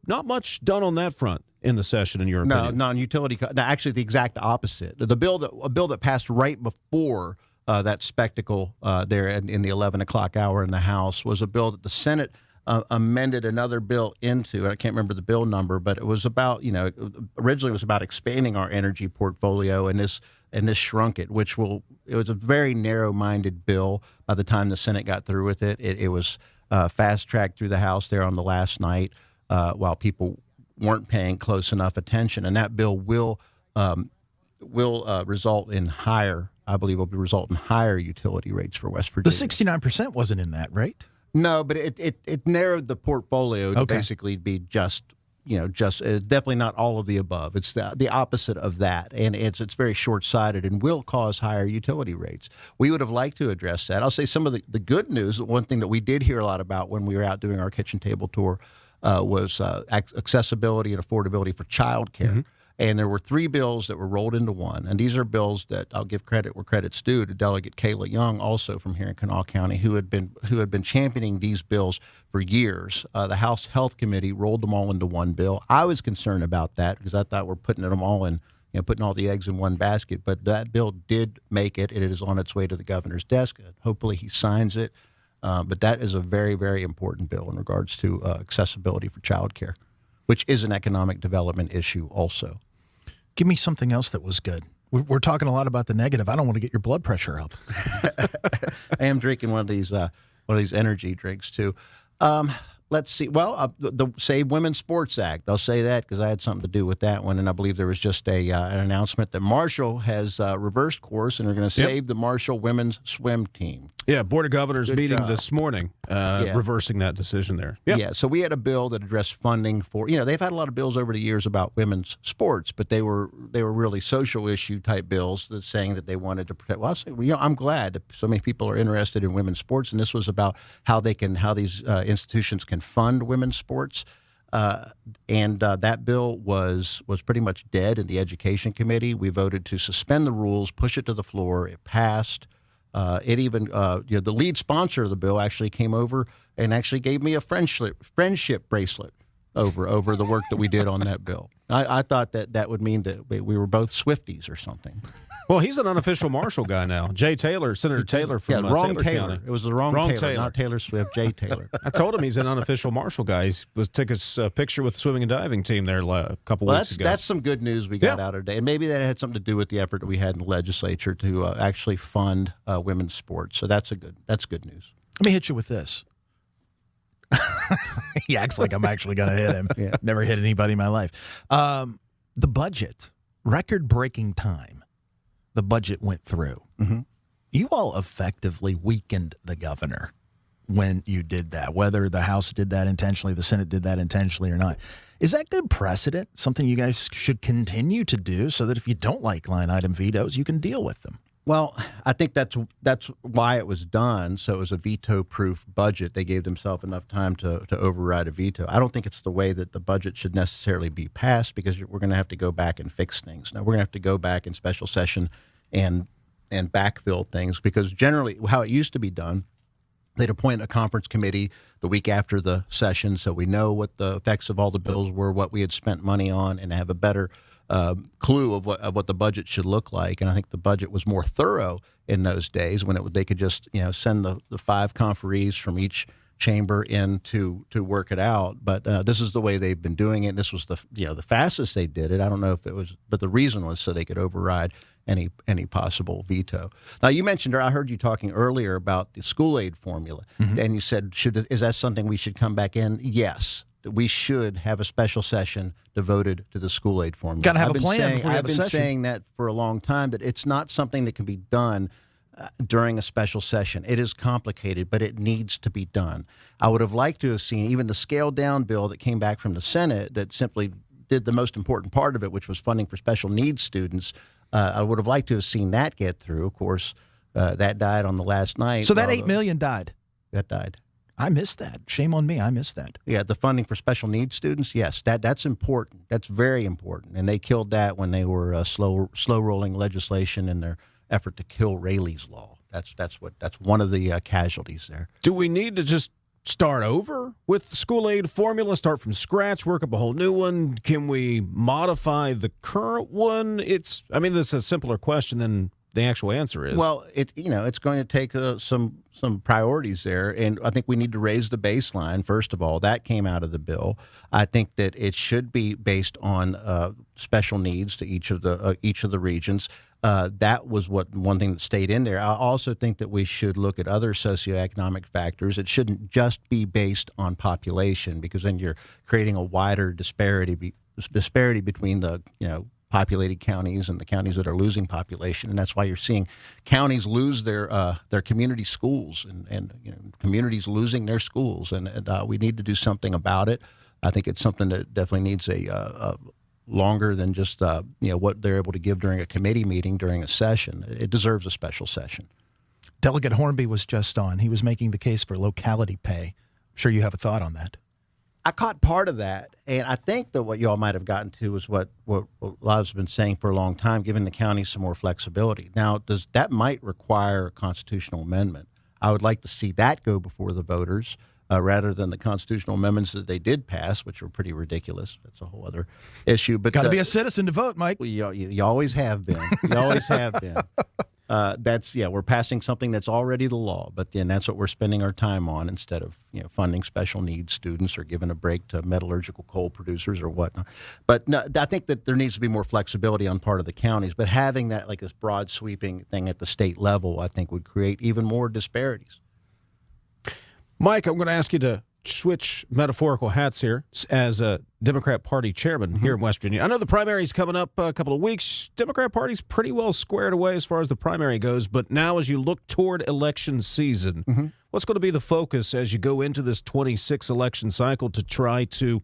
Not much done on that front in the session, in your opinion. No, non-utility costs. No, actually, the exact opposite. A bill that passed right before that spectacle there in the 11 o'clock hour in the House was a bill that the Senate amended another bill into. I can't remember the bill number, but it was about, originally it was about expanding our energy portfolio, and this shrunk it, it was a very narrow-minded bill by the time the Senate got through with it. It was fast-tracked through the House there on the last night while people weren't paying close enough attention, and that bill will result in higher utility rates for West Virginia. The 69% wasn't in that, right? No, but it narrowed the portfolio to basically be just just definitely not all of the above. It's the opposite of that, and it's very short-sighted and will cause higher utility rates. We would have liked to address that. I'll say some of the good news. One thing that we did hear a lot about when we were out doing our kitchen table tour was accessibility and affordability for childcare. Mm-hmm. And there were 3 bills that were rolled into one. And these are bills that I'll give credit where credit's due to Delegate Kayla Young, also from here in Kanawha County, who had been championing these bills for years. The House Health Committee rolled them all into one bill. I was concerned about that because I thought we're putting them all in, putting all the eggs in one basket. But that bill did make it. It is on its way to the governor's desk. Hopefully he signs it. But that is a very, very important bill in regards to accessibility for childcare, which is an economic development issue also. Give me something else that was good. We're talking a lot about the negative. I don't want to get your blood pressure up. I am drinking one of these energy drinks too. Let's see. Well, the Save Women's Sports Act. I'll say that because I had something to do with that one, and I believe there was just an announcement that Marshall has reversed course and are going to save the Marshall women's swim team. Yeah, Board of Governors meeting this morning, reversing that decision there. Yep. Yeah, so we had a bill that addressed funding for, they've had a lot of bills over the years about women's sports, but they were really social issue type bills that saying that they wanted to protect. Well, I'm glad that so many people are interested in women's sports, and this was about how these institutions can fund women's sports. And that bill was pretty much dead in the Education Committee. We voted to suspend the rules, push it to the floor. It passed. It even, the lead sponsor of the bill actually came over and actually gave me a friendship bracelet over the work that we did on that bill. I thought that would mean that we were both Swifties or something. Well, he's an unofficial Marshall guy now. Jay Taylor, Senator Taylor from wrong Taylor County. It was the wrong Taylor, not Taylor Swift, Jay Taylor. I told him he's an unofficial Marshall guy. He took his picture with the swimming and diving team there a couple weeks ago. That's some good news we got out of today. And maybe that had something to do with the effort that we had in the legislature to actually fund women's sports. So that's good news. Let me hit you with this. He acts like I'm actually going to hit him. Yeah. Never hit anybody in my life. The budget, record-breaking time. The budget went through. Mm-hmm. You all effectively weakened the governor when you did that, whether the House did that intentionally, the Senate did that intentionally or not. Is that good precedent, something you guys should continue to do so that if you don't like line item vetoes, you can deal with them? Well, I think that's why it was done. So it was a veto-proof budget. They gave themselves enough time to override a veto. I don't think it's the way that the budget should necessarily be passed because we're going to have to go back and fix things. Now, we're going to have to go back in special session and backfill things because generally how it used to be done, they'd appoint a conference committee the week after the session so we know what the effects of all the bills were, what we had spent money on, and have a better clue of what the budget should look like. And I think the budget was more thorough in those days when they could just send the 5 conferees from each chamber in to work it out. But this is the way they've been doing it. This was the fastest they did it. I don't know if it was, but the reason was so they could override any possible veto. Now, you mentioned, or I heard you talking earlier about the school aid formula, and you said, is that something we should come back in? Yes. That we should have a special session devoted to the school aid formula. Got to have a plan before you have a session. I've been saying that for a long time, that it's not something that can be done during a special session. It is complicated, but it needs to be done. I would have liked to have seen even the scaled-down bill that came back from the Senate that simply did the most important part of it, which was funding for special needs students. I would have liked to have seen that get through. Of course, that died on the last night. So that $8 million died? That died. I missed that. Shame on me. I missed that. Yeah, the funding for special needs students, yes, that's important. That's very important. And they killed that when they were slow-rolling legislation in their effort to kill Rayleigh's Law. That's one of the casualties there. Do we need to just start over with the school aid formula, start from scratch, work up a whole new one? Can we modify the current one? This is a simpler question than the actual answer is. Well, it's going to take some priorities there, and I think we need to raise the baseline. First of all, that came out of the bill. I think that it should be based on special needs to each of the regions. That was one thing that stayed in there. I also think that we should look at other socioeconomic factors. It shouldn't just be based on population, because then you're creating a wider disparity between the populated counties and the counties that are losing population, and that's why you're seeing counties lose their community schools and communities losing their schools, and we need to do something about it. I think it's something that definitely needs a longer than just what they're able to give during a committee meeting during a session. It deserves a special session. Delegate Horby was just on. He was making the case for locality pay. I'm sure you have a thought on that. I caught part of that, and I think that what you all might have gotten to is what a lot of us have been saying for a long time, giving the county some more flexibility. Now, that might require a constitutional amendment. I would like to see that go before the voters rather than the constitutional amendments that they did pass, which were pretty ridiculous. That's a whole other issue. But got to be a citizen to vote, Mike. Well, you always have been. You always have been. We're passing something that's already the law, but then that's what we're spending our time on instead of funding special needs students or giving a break to metallurgical coal producers or whatnot. But no, I think that there needs to be more flexibility on part of the counties, but having that like this broad sweeping thing at the state level, I think would create even more disparities. Mike, I'm going to ask you to switch metaphorical hats here as a Democrat Party chairman here in West Virginia. I know the primary's coming up a couple of weeks. Democrat Party's pretty well squared away as far as the primary goes, but now as you look toward election season, what's going to be the focus as you go into this 26 election cycle to try to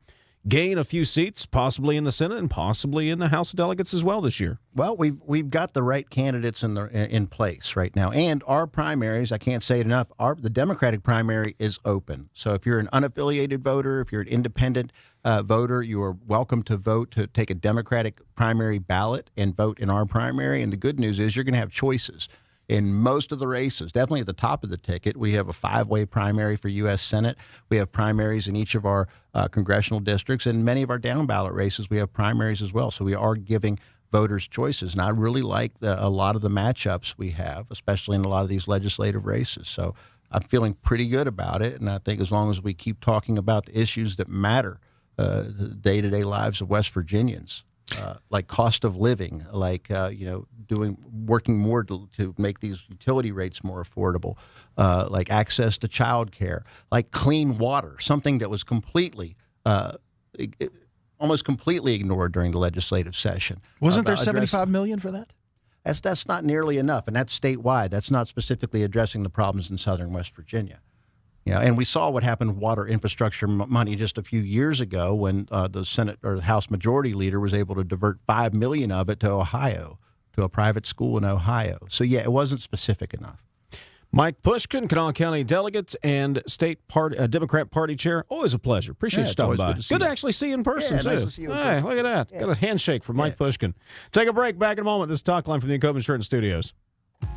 gain a few seats, possibly in the Senate and possibly in the House of Delegates as well this year? Well, we've got the right candidates in place right now, and our primaries, I can't say it enough, the Democratic primary is open. So if you're an unaffiliated voter, if you're an independent voter, you are welcome to vote, to take a Democratic primary ballot and vote in our primary. And the good news is you're going to have choices in most of the races. Definitely at the top of the ticket, we have a 5-way primary for U.S. Senate. We have primaries in each of our congressional districts, and many of our down-ballot races, we have primaries as well. So we are giving voters choices, and I really like a lot of the matchups we have, especially in a lot of these legislative races. So I'm feeling pretty good about it, and I think as long as we keep talking about the issues that matter, the day-to-day lives of West Virginians, like cost of living, like working more to make these utility rates more affordable, like access to child care, like clean water, something that was completely, almost completely ignored during the legislative session. Wasn't there $75 million for that? That's not nearly enough, and that's statewide. That's not specifically addressing the problems in southern West Virginia. And we saw what happened with water infrastructure money just a few years ago when the Senate or the House Majority Leader was able to divert $5 million of it to Ohio, to a private school in Ohio. So, it wasn't specific enough. Mike Pushkin, Kanawha County Delegate and State Democrat Party Chair. Always a pleasure. Appreciate you stopping by. Good to actually see you in person, too. Nice to see you in person. Look at that. Yeah. Got a handshake from Mike Pushkin. Take a break. Back in a moment. This is Talkline from the Encova Insurance Studios.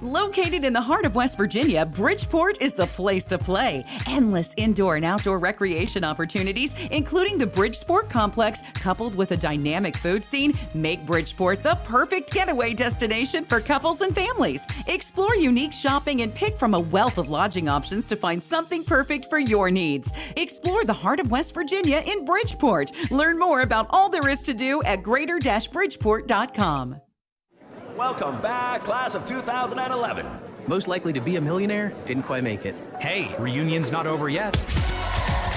Located in the heart of West Virginia, Bridgeport is the place to play. Endless indoor and outdoor recreation opportunities, including the Bridgeport Complex, coupled with a dynamic food scene, make Bridgeport the perfect getaway destination for couples and families. Explore unique shopping and pick from a wealth of lodging options to find something perfect for your needs. Explore the heart of West Virginia in Bridgeport. Learn more about all there is to do at greater-bridgeport.com. Welcome back, class of 2011. Most likely to be a millionaire, didn't quite make it. Hey, reunion's not over yet.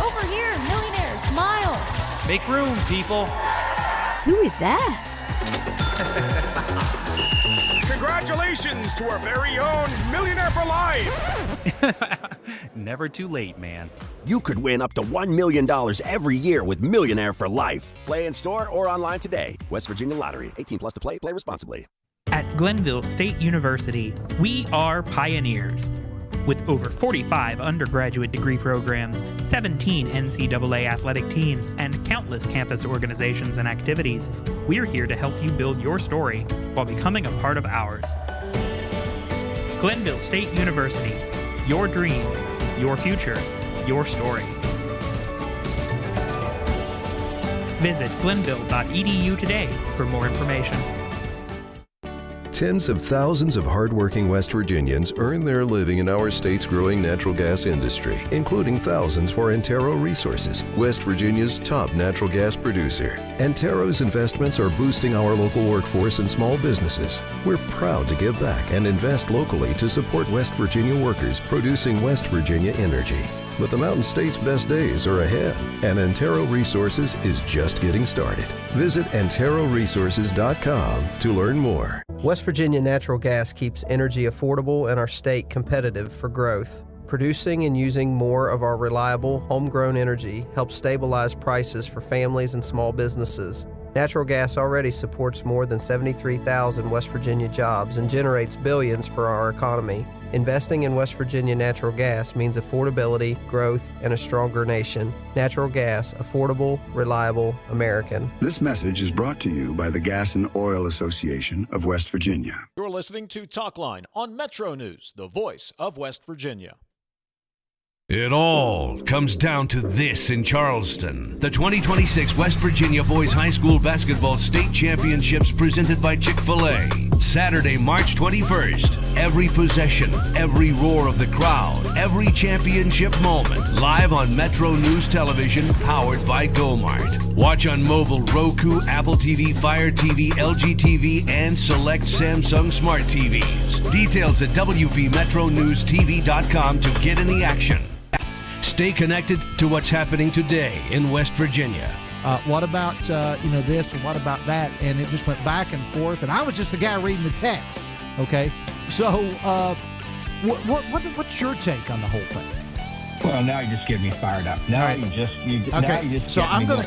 Over here, millionaire, smile. Make room, people. Who is that? Congratulations to our very own Millionaire for Life. Never too late, man. You could win up to $1 million every year with Millionaire for Life. Play in store or online today. West Virginia Lottery. 18 plus to play. Play responsibly. At Glenville State University, we are pioneers. With over 45 undergraduate degree programs, 17 NCAA athletic teams, and countless campus organizations and activities, we're here to help you build your story while becoming a part of ours. Glenville State University, your dream, your future, your story. Visit glenville.edu today for more information. Tens of thousands of hardworking West Virginians earn their living in our state's growing natural gas industry, including thousands for Antero Resources, West Virginia's top natural gas producer. Antero's investments are boosting our local workforce and small businesses. We're proud to give back and invest locally to support West Virginia workers producing West Virginia energy. But the Mountain State's best days are ahead, and Antero Resources is just getting started. Visit AnteroResources.com to learn more. West Virginia Natural Gas keeps energy affordable and our state competitive for growth. Producing and using more of our reliable, homegrown energy helps stabilize prices for families and small businesses. Natural gas already supports more than 73,000 West Virginia jobs and generates billions for our economy. Investing in West Virginia natural gas means affordability, growth, and a stronger nation. Natural gas, affordable, reliable, American. This message is brought to you by the Gas and Oil Association of West Virginia. You're listening to Talkline on Metro News, the voice of West Virginia. It all comes down to this in Charleston. The 2026 West Virginia Boys High School Basketball State Championships presented by Chick-fil-A. Saturday, March 21st. Every possession, every roar of the crowd, every championship moment. Live on MetroNews Television, powered by GoMart. Watch on mobile, Roku, Apple TV, Fire TV, LG TV, and select Samsung Smart TVs. Details at WVMetroNewsTV.com to get in the action. Stay connected to what's happening today in West Virginia. What about this and what about that? And it just went back and forth. And I was just the guy reading the text. Okay, so what's your take on the whole thing? Well, now you just get me fired up. Now right. you just so I'm gonna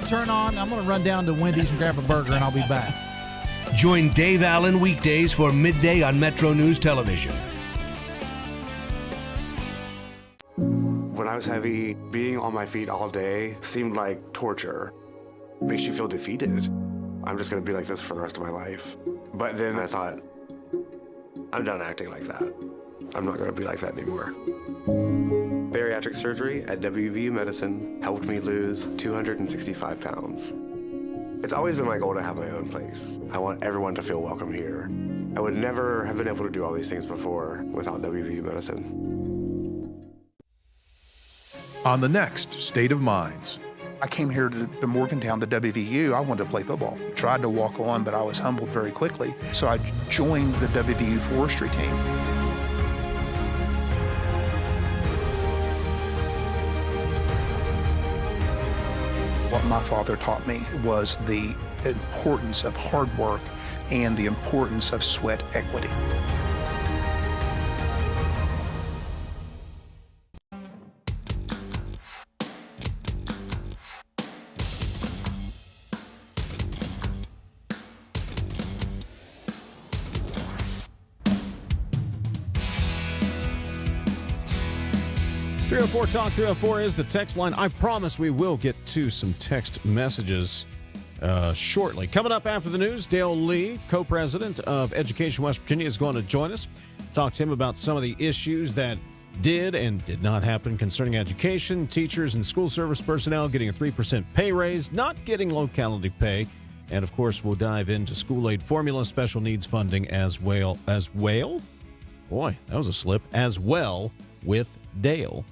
turn on. I'm gonna run down to Wendy's and grab a burger, and I'll be back. Join Dave Allen weekdays for midday on MetroNews Television. When I was heavy, being on my feet all day seemed like torture. It makes you feel defeated. I'm just going to be like this for the rest of my life. But then I thought, I'm done acting like that. I'm not going to be like that anymore. Bariatric surgery at WVU Medicine helped me lose 265 pounds. It's always been my goal to have my own place. I want everyone to feel welcome here. I would never have been able to do all these things before without WVU Medicine. On the next State of Minds. I came here to Morgantown, the WVU. I wanted to play football. Tried to walk on, but I was humbled very quickly. So I joined the WVU forestry team. What my father taught me was the importance of hard work and the importance of sweat equity. 304 Talk 304 is the text line. I promise we will get to some text messages shortly. Coming up after the news, Dale Lee, co-president of Education West Virginia, is going to join us. Talk to him about some of the issues that did and did not happen concerning education, teachers and school service personnel getting a 3% pay raise, not getting locality pay, and of course we'll dive into school aid formula, special needs funding as well. Boy, that was a slip. As well with Dale.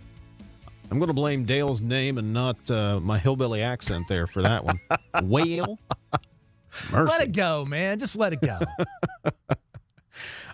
I'm going to blame Dale's name and not my hillbilly accent there for that one. Whale? Mercy. Let it go, man. Just let it go.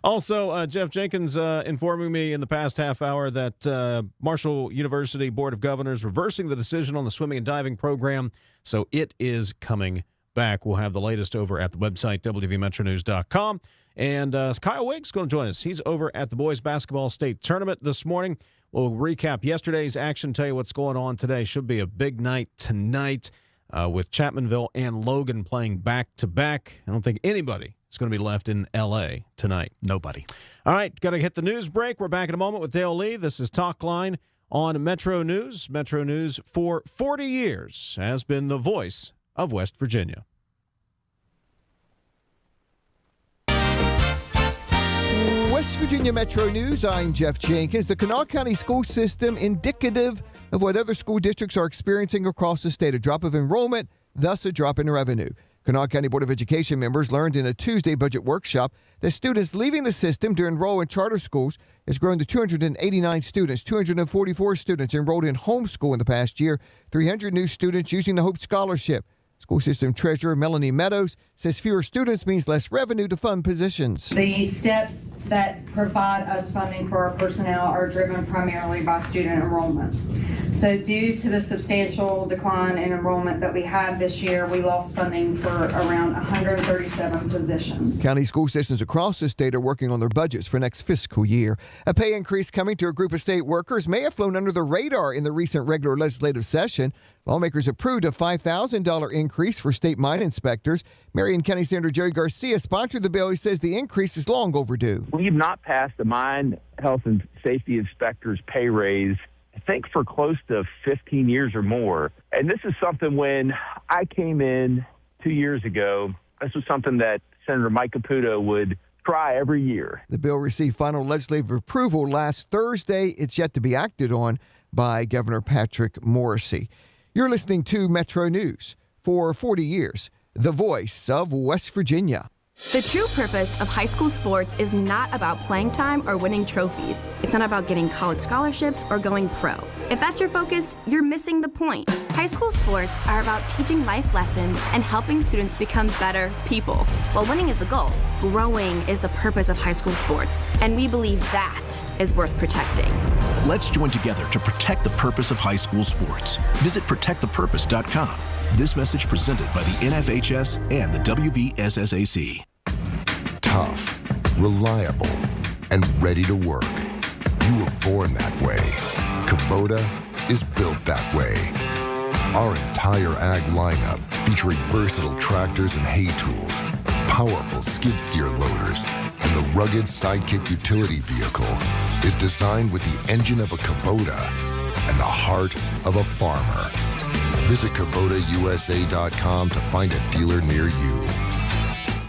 Also, Jeff Jenkins informing me in the past half hour that Marshall University Board of Governors reversing the decision on the swimming and diving program, so it is coming back. We'll have the latest over at the website, WVMetroNews.com. And Kyle Wiggs is going to join us. He's over at the boys basketball state tournament this morning. We'll recap yesterday's action, tell you what's going on today. Should be a big night tonight with Chapmanville and Logan playing back-to-back. I don't think anybody is going to be left in L.A. tonight. Nobody. All right, got to hit the news break. We're back in a moment with Dale Lee. This is Talkline on Metro News. Metro News for 40 years has been the voice of West Virginia. West Virginia Metro News, I'm Jeff Jenkins. The Kanawha County school system indicative of what other school districts are experiencing across the state. A drop of enrollment, thus a drop in revenue. Kanawha County Board of Education members learned in a Tuesday budget workshop that students leaving the system to enroll in charter schools has grown to 289 students. 244 students enrolled in homeschool in the past year. 300 new students using the Hope Scholarship. School system treasurer Melanie Meadows says fewer students means less revenue to fund positions. The steps that provide us funding for our personnel are driven primarily by student enrollment. So due to the substantial decline in enrollment that we had this year, we lost funding for around 137 positions. County school systems across the state are working on their budgets for next fiscal year. A pay increase coming to a group of state workers may have flown under the radar in the recent regular legislative session. Lawmakers approved a $5,000 increase for state mine inspectors. Marion County Senator Jerry Garcia sponsored the bill. He says the increase is long overdue. We've not passed the mine health and safety inspectors pay raise, I think, for close to 15 years or more. And this is something, when I came in 2 years ago, this was something that Senator Mike Caputo would try every year. The bill received final legislative approval last Thursday. It's yet to be acted on by Governor Patrick Morrisey. You're listening to Metro News. For 40 years, the voice of West Virginia. The true purpose of high school sports is not about playing time or winning trophies. It's not about getting college scholarships or going pro. If that's your focus, you're missing the point. High school sports are about teaching life lessons and helping students become better people. While winning is the goal, growing is the purpose of high school sports, and we believe that is worth protecting. Let's join together to protect the purpose of high school sports. Visit protectthepurpose.com. This message presented by the NFHS and the WVSSAC. Tough, reliable, and ready to work. You were born that way. Kubota is built that way. Our entire ag lineup, featuring versatile tractors and hay tools, powerful skid steer loaders, and the rugged Sidekick utility vehicle, is designed with the engine of a Kubota and the heart of a farmer. Visit KubotaUSA.com to find a dealer near you.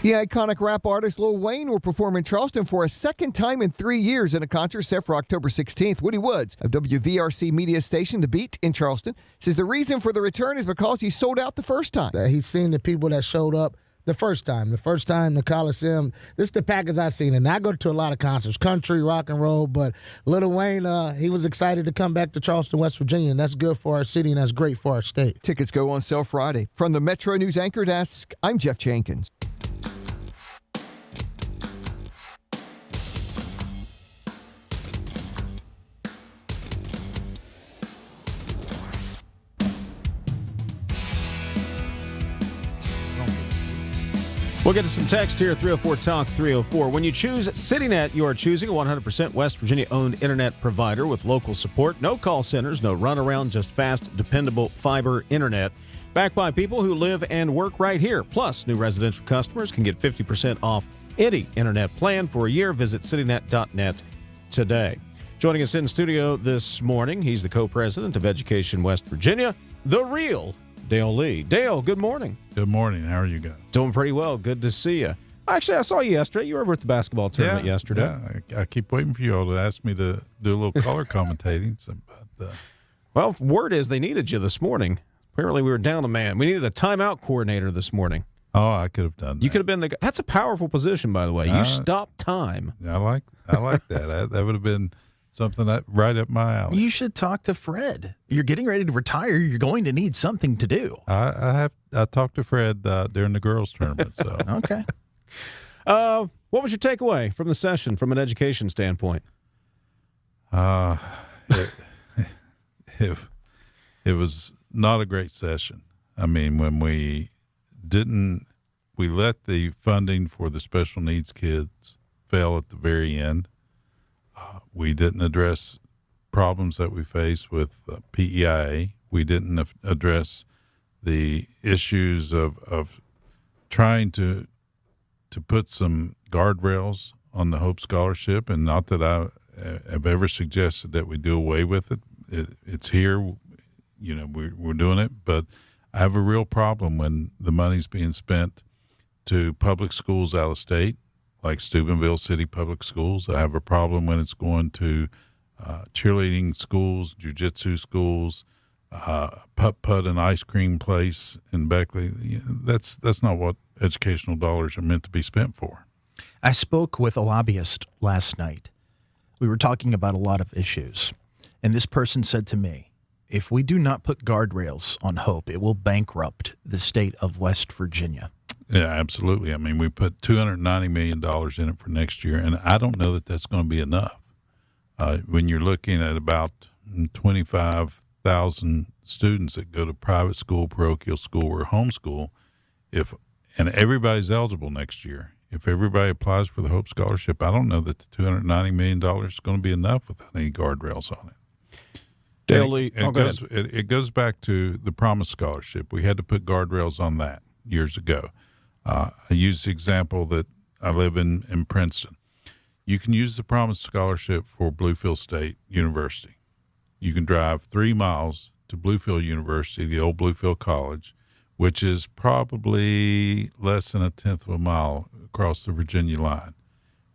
The iconic rap artist Lil Wayne will perform in Charleston for a second time in 3 years in a concert set for October 16th. Woody Woods of WVRC media station The Beat in Charleston says the reason for the return is because he sold out the first time. He's seen the people that showed up the first time, the Coliseum. This is the package I've seen. And I go to a lot of concerts, country, rock and roll, but Lil Wayne, he was excited to come back to Charleston, West Virginia, and that's good for our city and that's great for our state. Tickets go on sale Friday. From the Metro News Anchor Desk, I'm Jeff Jenkins. We'll get to some text here, 304-TALK 304. When you choose CityNet, you are choosing a 100% West Virginia-owned internet provider with local support, no call centers, no runaround, just fast, dependable fiber internet, backed by people who live and work right here. Plus, new residential customers can get 50% off any internet plan for a year. Visit citynet.net today. Joining us in studio this morning, he's the co-president of Education West Virginia, the real Dale Lee. Dale, good morning. Good morning. How are you guys? Doing pretty well. Good to see you. Actually, I saw you yesterday. You were over at the basketball tournament yesterday. Yeah, I keep waiting for you all to ask me to do a little color commentating. Well, word is they needed you this morning. Apparently, we were down a man. We needed a timeout coordinator this morning. Oh, I could have done that. You could have been the guy. That's a powerful position, by the way. You stop time. I like that. That would have been something that right up my alley. You should talk to Fred. You're getting ready to retire. You're going to need something to do. I talked to Fred during the girls' tournament. So okay. What was your takeaway from the session from an education standpoint? It was not a great session. I mean, when we let the funding for the special needs kids fail at the very end. We didn't address problems that we face with PEIA. We didn't address the issues of trying to put some guardrails on the Hope Scholarship, and not that I have ever suggested that we do away with it. It's here, we're doing it, but I have a real problem when the money's being spent to public schools out of state, like Steubenville City Public Schools. I have a problem when it's going to cheerleading schools, jiu-jitsu schools, putt-putt and ice cream place in Berkeley. That's not what educational dollars are meant to be spent for. I spoke with a lobbyist last night. We were talking about a lot of issues, and this person said to me, if we do not put guardrails on Hope, it will bankrupt the state of West Virginia. Yeah, absolutely. I mean, we put $290 million in it for next year, and I don't know that that's going to be enough. When you're looking at about 25 1,000 students that go to private school, parochial school, or homeschool, and everybody's eligible next year. If everybody applies for the Hope Scholarship, I don't know that the $290 million is going to be enough without any guardrails on it. Daily, it goes back to the Promise Scholarship. We had to put guardrails on that years ago. I use the example that I live in Princeton. You can use the Promise Scholarship for Bluefield State University. You can drive 3 miles to Bluefield University, the old Bluefield College, which is probably less than 1/10 of a mile across the Virginia line.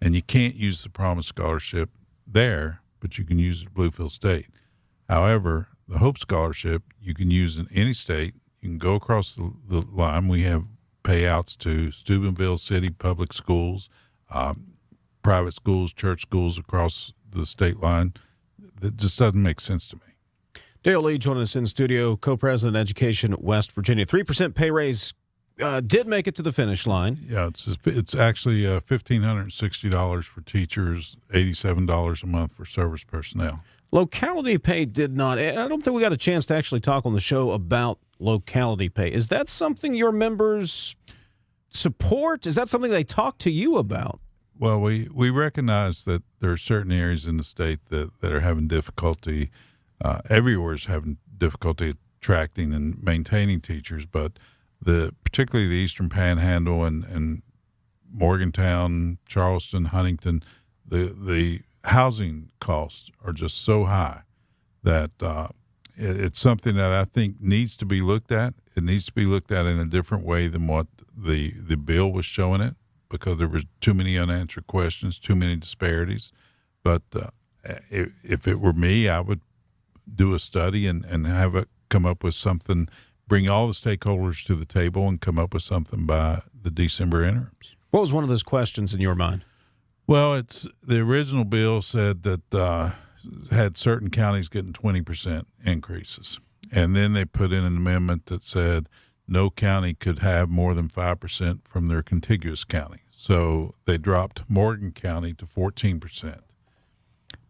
And you can't use the Promise Scholarship there, but you can use it at Bluefield State. However, the Hope Scholarship you can use in any state. You can go across the line. We have payouts to Steubenville City Public Schools, private schools, church schools across the state line. That just doesn't make sense to me. Dale Lee joining us in studio, co-president of Education West Virginia. 3% pay raise did make it to the finish line. Yeah, it's actually $1,560 for teachers, $87 a month for service personnel. Locality pay did not. I don't think we got a chance to actually talk on the show about locality pay. Is that something your members support? Is that something they talk to you about? Well, we recognize that there are certain areas in the state that are having difficulty. Everywhere is having difficulty attracting and maintaining teachers, but particularly the Eastern Panhandle and Morgantown, Charleston, Huntington, the housing costs are just so high that it's something that I think needs to be looked at. It needs to be looked at in a different way than what the bill was showing it, because there was too many unanswered questions, too many disparities. But if it were me, I would do a study and have it come up with something, bring all the stakeholders to the table and come up with something by the December interims. What was one of those questions in your mind? Well, the original bill said that had certain counties getting 20% increases. And then they put in an amendment that said no county could have more than 5% from their contiguous county. So they dropped Morgan County to 14%.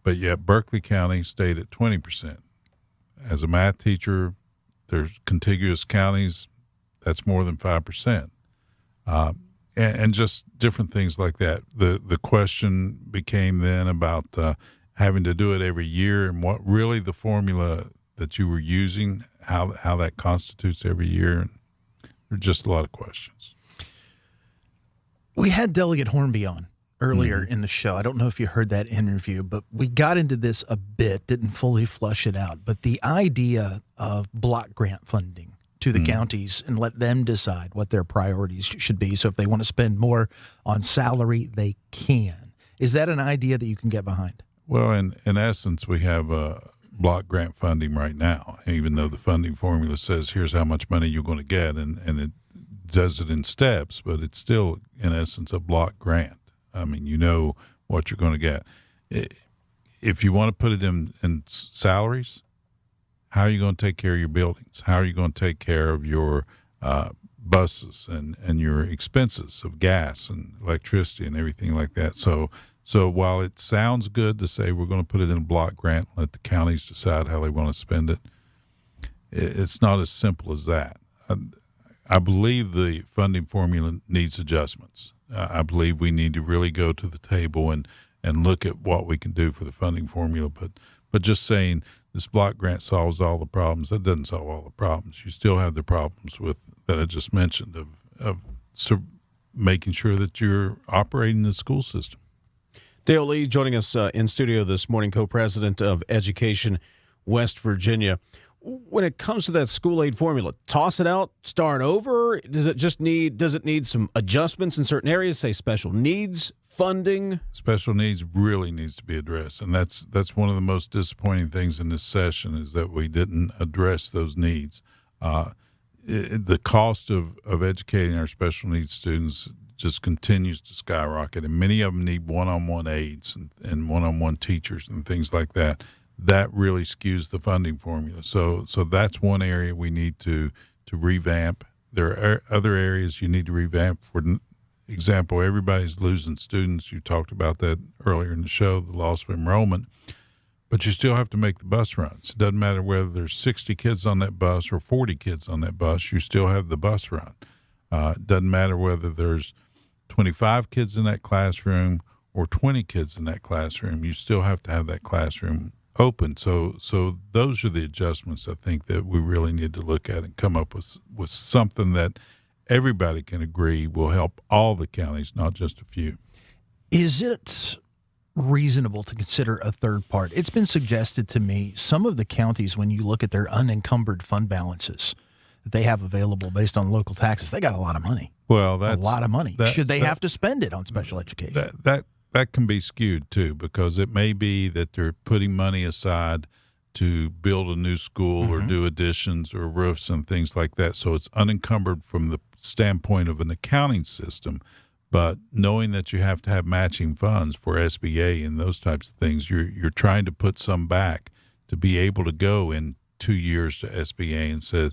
But yet Berkeley County stayed at 20%. As a math teacher, there's contiguous counties, that's more than 5%. And just different things like that. The question became then about having to do it every year and what really the formula that you were using, how that constitutes every year. And there are just a lot of questions. We had Delegate Horby on earlier in the show. I don't know if you heard that interview, but we got into this a bit, didn't fully flush it out. But the idea of block grant funding to the counties and let them decide what their priorities should be. So if they want to spend more on salary, they can. Is that an idea that you can get behind? Well, in essence, we have block grant funding right now, even though the funding formula says here's how much money you're going to get, and it does it in steps, but it's still, in essence, a block grant. I mean, you know what you're going to get. If you want to put it in salaries, how are you going to take care of your buildings? How are you going to take care of your buses and your expenses of gas and electricity and everything like that? So while it sounds good to say we're going to put it in a block grant and let the counties decide how they want to spend it, it's not as simple as that. I believe the funding formula needs adjustments. I believe we need to really go to the table and look at what we can do for the funding formula. But just saying this block grant solves all the problems, that doesn't solve all the problems. You still have the problems that I just mentioned of making sure that you're operating the school system. Dale Lee joining us in studio this morning, co-president of Education West Virginia. When it comes to that school aid formula, toss it out, start over? Does it need some adjustments in certain areas, say special needs funding? Special needs really needs to be addressed, and that's one of the most disappointing things in this session is that we didn't address those needs. The cost of educating our special needs students just continues to skyrocket, and many of them need one-on-one aides and one-on-one teachers and things like that. That really skews the funding formula. So that's one area we need to revamp. There are other areas you need to revamp. For example, everybody's losing students. You talked about that earlier in the show, the loss of enrollment. But you still have to make the bus runs. It doesn't matter whether there's 60 kids on that bus or 40 kids on that bus. You still have the bus run. It doesn't matter whether there's 25 kids in that classroom or 20 kids in that classroom. You still have to have that classroom open. So those are the adjustments I think that we really need to look at and come up with something that everybody can agree will help all the counties, not just a few. Is it reasonable to consider a third part? It's been suggested to me some of the counties, when you look at their unencumbered fund balances that they have available based on local taxes, they got a lot of money. Well, that's a lot of money. Should they have to spend it on special education? That can be skewed too, because it may be that they're putting money aside to build a new school or do additions or roofs and things like that. So it's unencumbered from the standpoint of an accounting system. But knowing that you have to have matching funds for SBA and those types of things, you're trying to put some back to be able to go in 2 years to SBA and say,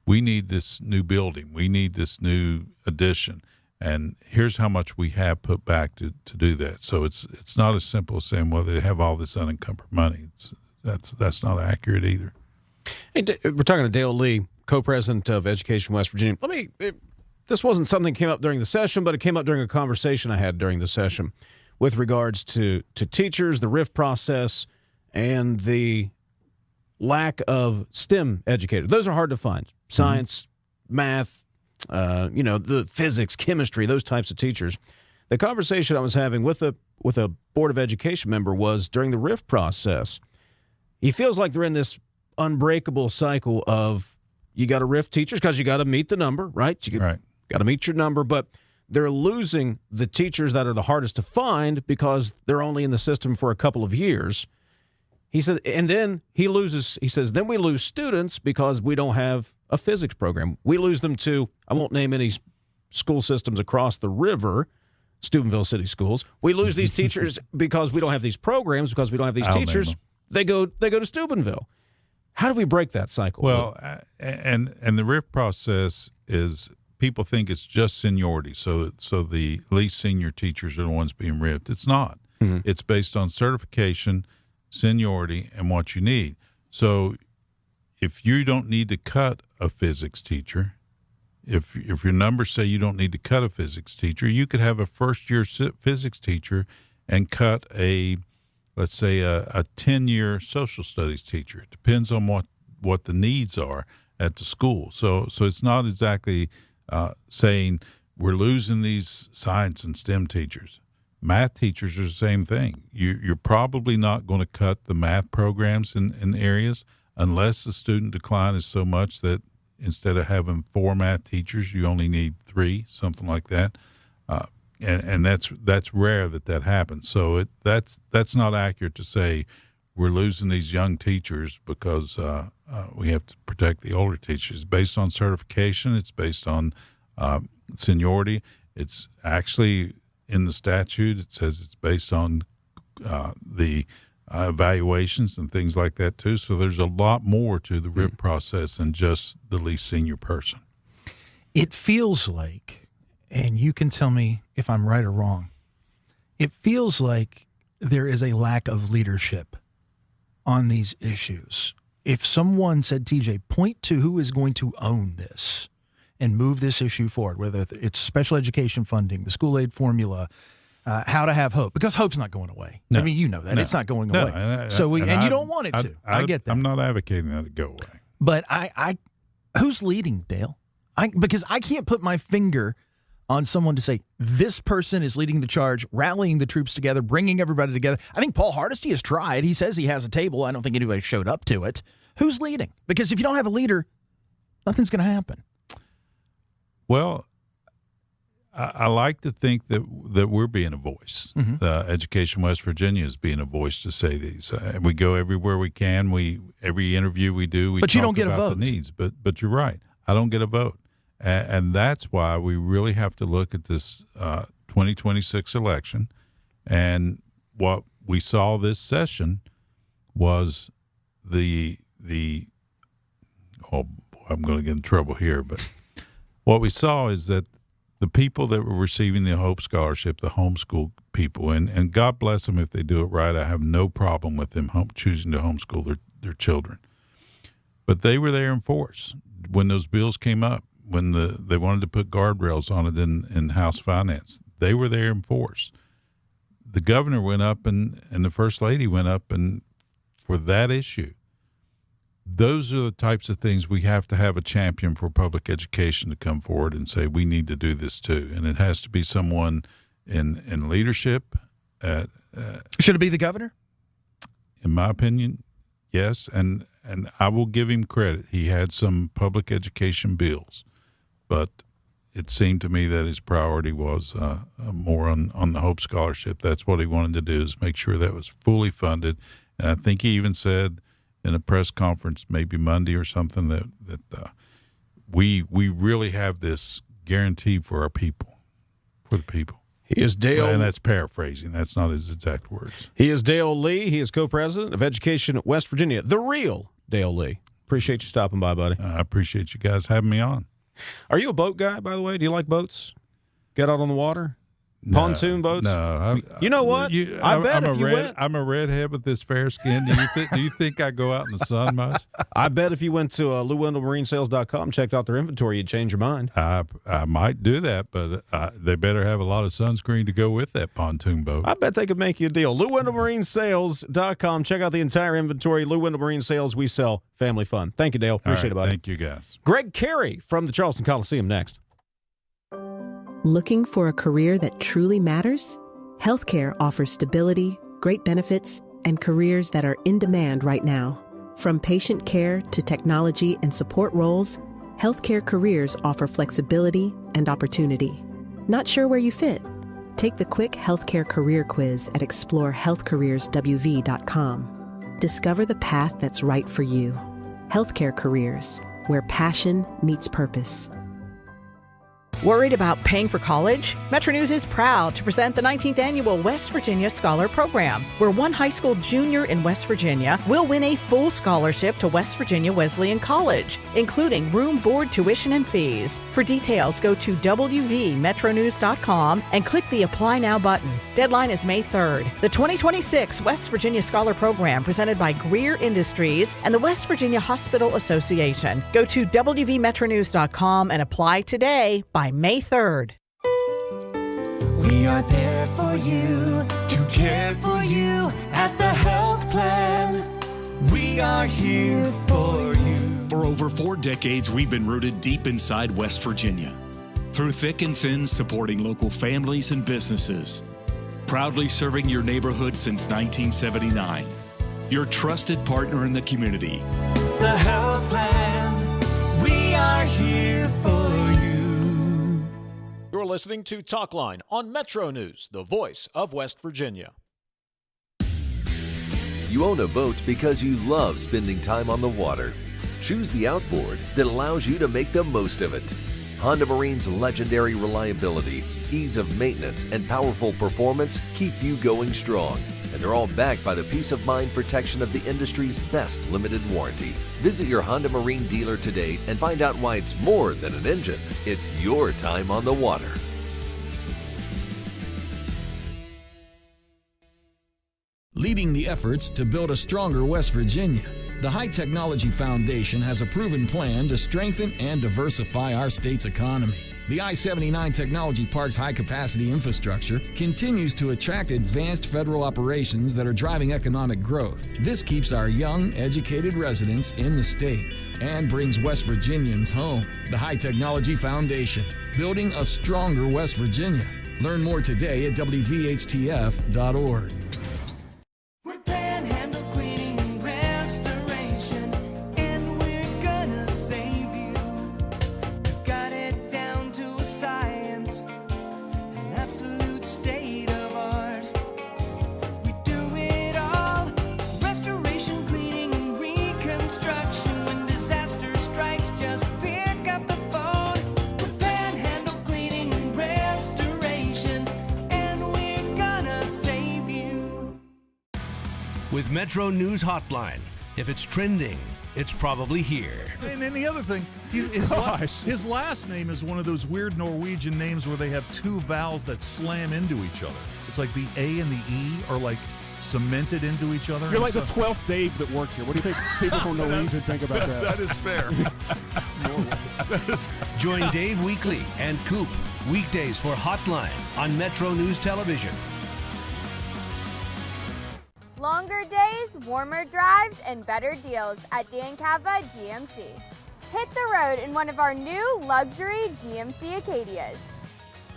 we need this new building, we need this new addition, and here's how much we have put back to do that. So it's not as simple as saying, well, they have all this unencumbered money. That's not accurate either. Hey, we're talking to Dale Lee, co-president of Education West Virginia. This wasn't something that came up during the session, but it came up during a conversation I had during the session with regards to teachers, the RIF process, and the lack of STEM educators. Those are hard to find. Science, math, the physics, chemistry, those types of teachers. The conversation I was having with a Board of Education member was during the RIF process. He feels like they're in this unbreakable cycle of you got to RIF teachers because you got to meet the number, right? Got to meet your number, but they're losing the teachers that are the hardest to find because they're only in the system for a couple of years. He said, and then he says, then we lose students because we don't have a physics program. We lose them to, I won't name any school systems across the river, Steubenville City Schools. We lose these teachers because we don't have these programs, because we don't have these teachers. They go to Steubenville. How do we break that cycle? Well, and the RIF process is, people think it's just seniority. So the least senior teachers are the ones being RIF'd. It's not. It's based on certification, seniority, and what you need. So if you don't need to cut a physics teacher, if your numbers say you don't need to cut a physics teacher, you could have a first-year physics teacher and cut let's say a 10-year social studies teacher. It depends on what the needs are at the school. So it's not exactly saying we're losing these science and STEM teachers. Math teachers are the same thing. You're probably not going to cut the math programs in areas unless the student decline is so much that instead of having 4 math teachers, you only need 3, something like that. And that's rare that happens. So that's not accurate to say we're losing these young teachers because we have to protect the older teachers. It's based on certification. It's based on seniority. It's actually in the statute. It says it's based on the evaluations and things like that too. So there's a lot more to the RIF process than just the least senior person. It feels like, and you can tell me if I'm right or wrong, it feels like there is a lack of leadership on these issues. If someone said, TJ, point to who is going to own this and move this issue forward, whether it's special education funding, the school aid formula, how to have hope, because hope's not going away. No. I mean, you know that. It's not going away. And you don't want it to. I get that. I'm not advocating that it go away. But who's leading, Dale? Because I can't put my finger on someone to say, this person is leading the charge, rallying the troops together, bringing everybody together. I think Paul Hardesty has tried. He says he has a table. I don't think anybody showed up to it. Who's leading? Because if you don't have a leader, nothing's going to happen. Well, I like to think that we're being a voice. Education West Virginia is being a voice to say these. We go everywhere we can. Every interview we do, we but you talk don't get about a vote. The needs. But you're right. I don't get a vote. And that's why we really have to look at this 2026 election. And what we saw this session was I'm going to get in trouble here, but what we saw is that the people that were receiving the Hope Scholarship, the homeschool people, and God bless them if they do it right. I have no problem with them choosing to homeschool their children. But they were there in force when those bills came up, when they wanted to put guardrails on it in House Finance. They were there in force. The governor went up and the First Lady went up and for that issue. Those are the types of things we have to have a champion for public education to come forward and say, we need to do this too. And it has to be someone in leadership. Should it be the governor? In my opinion, yes. And I will give him credit. He had some public education bills, but it seemed to me that his priority was more on the Hope Scholarship. That's what he wanted to do, is make sure that was fully funded. And I think he even said in a press conference, maybe Monday or something, that we really have this guarantee for our people, for the people. He is Dale. And that's paraphrasing. That's not his exact words. He is Dale Lee. He is co-president of Education at West Virginia. The real Dale Lee. Appreciate you stopping by, buddy. I appreciate you guys having me on. Are you a boat guy, by the way? Do you like boats? Get out on the water? Pontoon boats? No. You know what? I bet if you went. I'm a redhead with this fair skin. Do you think I go out in the sun much? I bet if you went to LouWendellMarineSales.com, checked out their inventory, you'd change your mind. I might do that, but they better have a lot of sunscreen to go with that pontoon boat. I bet they could make you a deal. LouWendellMarineSales.com. Check out the entire inventory. Lou Wendell Marine Sales. We sell family fun. Thank you, Dale. Appreciate it, buddy. Thank you, guys. Greg Carey from the Charleston Coliseum next. Looking for a career that truly matters? Healthcare offers stability, great benefits, and careers that are in demand right now. From patient care to technology and support roles, healthcare careers offer flexibility and opportunity. Not sure where you fit? Take the quick healthcare career quiz at explorehealthcareerswv.com. Discover the path that's right for you. Healthcare careers, where passion meets purpose. Worried about paying for college? MetroNews is proud to present the 19th Annual West Virginia Scholar Program, where one high school junior in West Virginia will win a full scholarship to West Virginia Wesleyan College, including room, board, tuition, and fees. For details, go to WVMetroNews.com and click the Apply Now button. Deadline is May 3rd. The 2026 West Virginia Scholar Program, presented by Greer Industries and the West Virginia Hospital Association. Go to WVMetroNews.com and apply today by May 3rd. We are there for you, to care for you at the health plan. We are here for you. For over 4 decades, we've been rooted deep inside West Virginia. Through thick and thin, supporting local families and businesses. Proudly serving your neighborhood since 1979. Your trusted partner in the community. The health plan. We are here for you. You're listening to Talkline on Metro News, the voice of West Virginia. You own a boat because you love spending time on the water. Choose the outboard that allows you to make the most of it. Honda Marine's legendary reliability, ease of maintenance, and powerful performance keep you going strong. And they're all backed by the peace of mind protection of the industry's best limited warranty. Visit your Honda Marine dealer today and find out why it's more than an engine. It's your time on the water. Leading the efforts to build a stronger West Virginia, the High Technology Foundation has a proven plan to strengthen and diversify our state's economy. The I-79 Technology Park's high-capacity infrastructure continues to attract advanced federal operations that are driving economic growth. This keeps our young, educated residents in the state and brings West Virginians home. The High Technology Foundation, building a stronger West Virginia. Learn more today at WVHTF.org. With Metro News Hotline, If it's trending, it's probably here. And then the other thing, his last name is one of those weird Norwegian names where they have two vowels that slam into each other. It's like the A and the E are like cemented into each other. You're like the 12th Dave that works here. What do you think people from Norwegian think about that? That is fair. Join Dave Weekly and Coop weekdays for Hotline on MetroNews Television. Longer days, warmer drives, and better deals at Kanawha GMC. Hit the road in one of our new luxury GMC Acadias.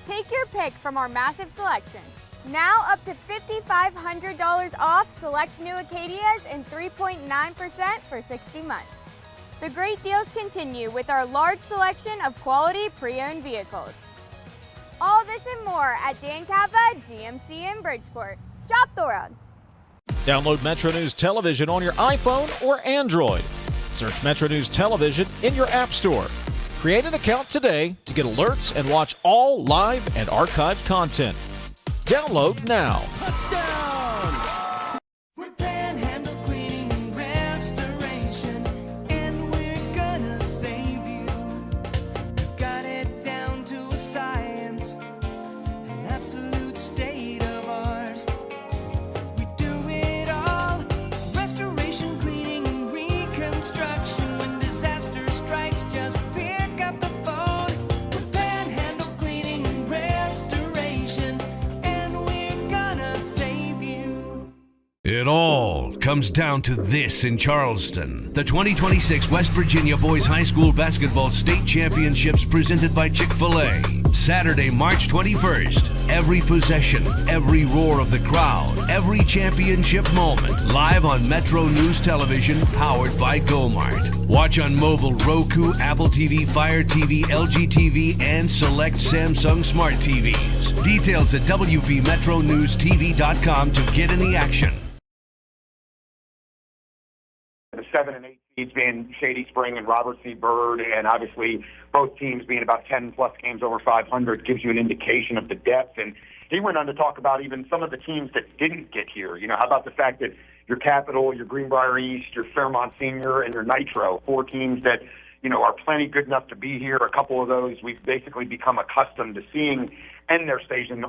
Take your pick from our massive selection. Now up to $5,500 off select new Acadias and 3.9% for 60 months. The great deals continue with our large selection of quality pre-owned vehicles. All this and more at Kanawha GMC in Bridgeport. Shop the world. Download MetroNews Television on your iPhone or Android. Search MetroNews Television in your app store. Create an account today to get alerts and watch all live and archived content. Download now. Touchdown! We're Panhandle Cleaning and Restoration, and we're gonna save you. We've got it down to a science, an absolute state of art. We do it all, restoration, cleaning, and reconstruction. When disaster strikes, just pick up the phone. We're Panhandle Cleaning and Restoration. It all comes down to this in Charleston. The 2026 West Virginia Boys High School Basketball State Championships presented by Chick-fil-A. Saturday, March 21st. Every possession, every roar of the crowd, every championship moment. Live on MetroNews Television, powered by GoMart. Watch on mobile, Roku, Apple TV, Fire TV, LG TV, and select Samsung Smart TVs. Details at WVMetroNewsTV.com to get in the action. The 7 and 8 seeds being Shady Spring and Robert C. Byrd, and obviously both teams being about 10-plus games over 500 gives you an indication of the depth. And he went on to talk about even some of the teams that didn't get here. You know, how about the fact that your Capital, your Greenbrier East, your Fairmont Senior, and your Nitro, 4 teams that, you know, are plenty good enough to be here. A couple of those we've basically become accustomed to seeing end their season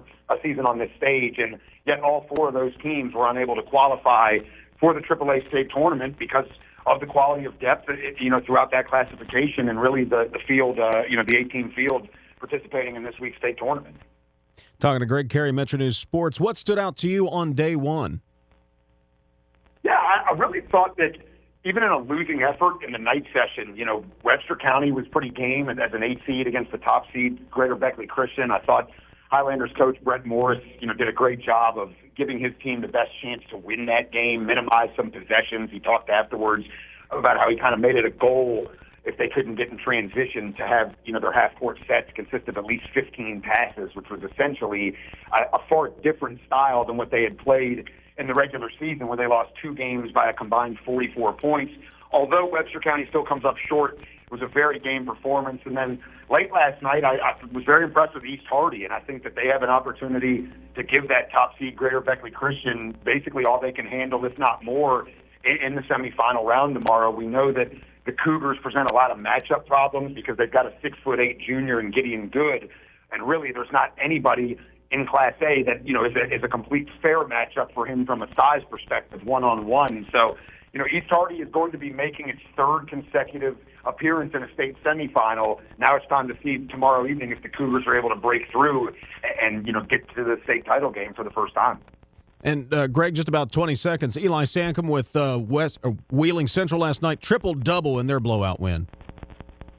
on this stage, and yet all 4 of those teams were unable to qualify for the AAA state tournament because of the quality of depth, you know, throughout that classification, and really the field, you know, the 18 field participating in this week's state tournament. Talking to Greg Carey, MetroNews Sports. What stood out to you on day one? Yeah, I really thought that even in a losing effort in the night session, you know, Webster County was pretty game as an 8 seed against the top seed, Greater Berkeley Christian. I thought Highlanders coach Brett Morris, you know, did a great job of giving his team the best chance to win that game, minimize some possessions. He talked afterwards about how he kind of made it a goal, if they couldn't get in transition, to have, you know, their half-court sets consist of at least 15 passes, which was essentially a far different style than what they had played in the regular season, where they lost 2 games by a combined 44 points. Although Webster County still comes up short, it was a very game performance. And then late last night, I was very impressed with East Hardy, and I think that they have an opportunity to give that top seed Greater Berkeley Christian basically all they can handle, if not more, in the semifinal round tomorrow. We know that the Cougars present a lot of matchup problems because they've got a 6'8" junior in Gideon Good, and really there's not anybody in Class A that, you know, is a complete fair matchup for him from a size perspective, one-on-one. So, you know, East Hardy is going to be making its 3rd consecutive appearance in a state semifinal. Now it's time to see tomorrow evening if the Cougars are able to break through and, you know, get to the state title game for the first time. And, Greg, just about 20 seconds. Eli Sankum with Wheeling Central last night, triple-double in their blowout win.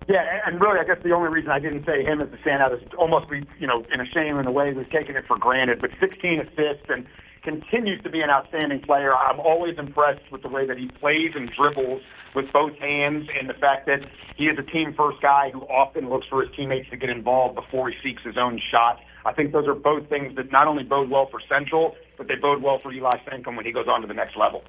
Yeah, and really, I guess the only reason I didn't say him as a standout is almost, you know, in a shame in the way we've taken it for granted. But 16 assists and continues to be an outstanding player. I'm always impressed with the way that he plays and dribbles with both hands, and the fact that he is a team-first guy who often looks for his teammates to get involved before he seeks his own shot. I think those are both things that not only bode well for Central, but they bode well for Eli Sankum when he goes on to the next level.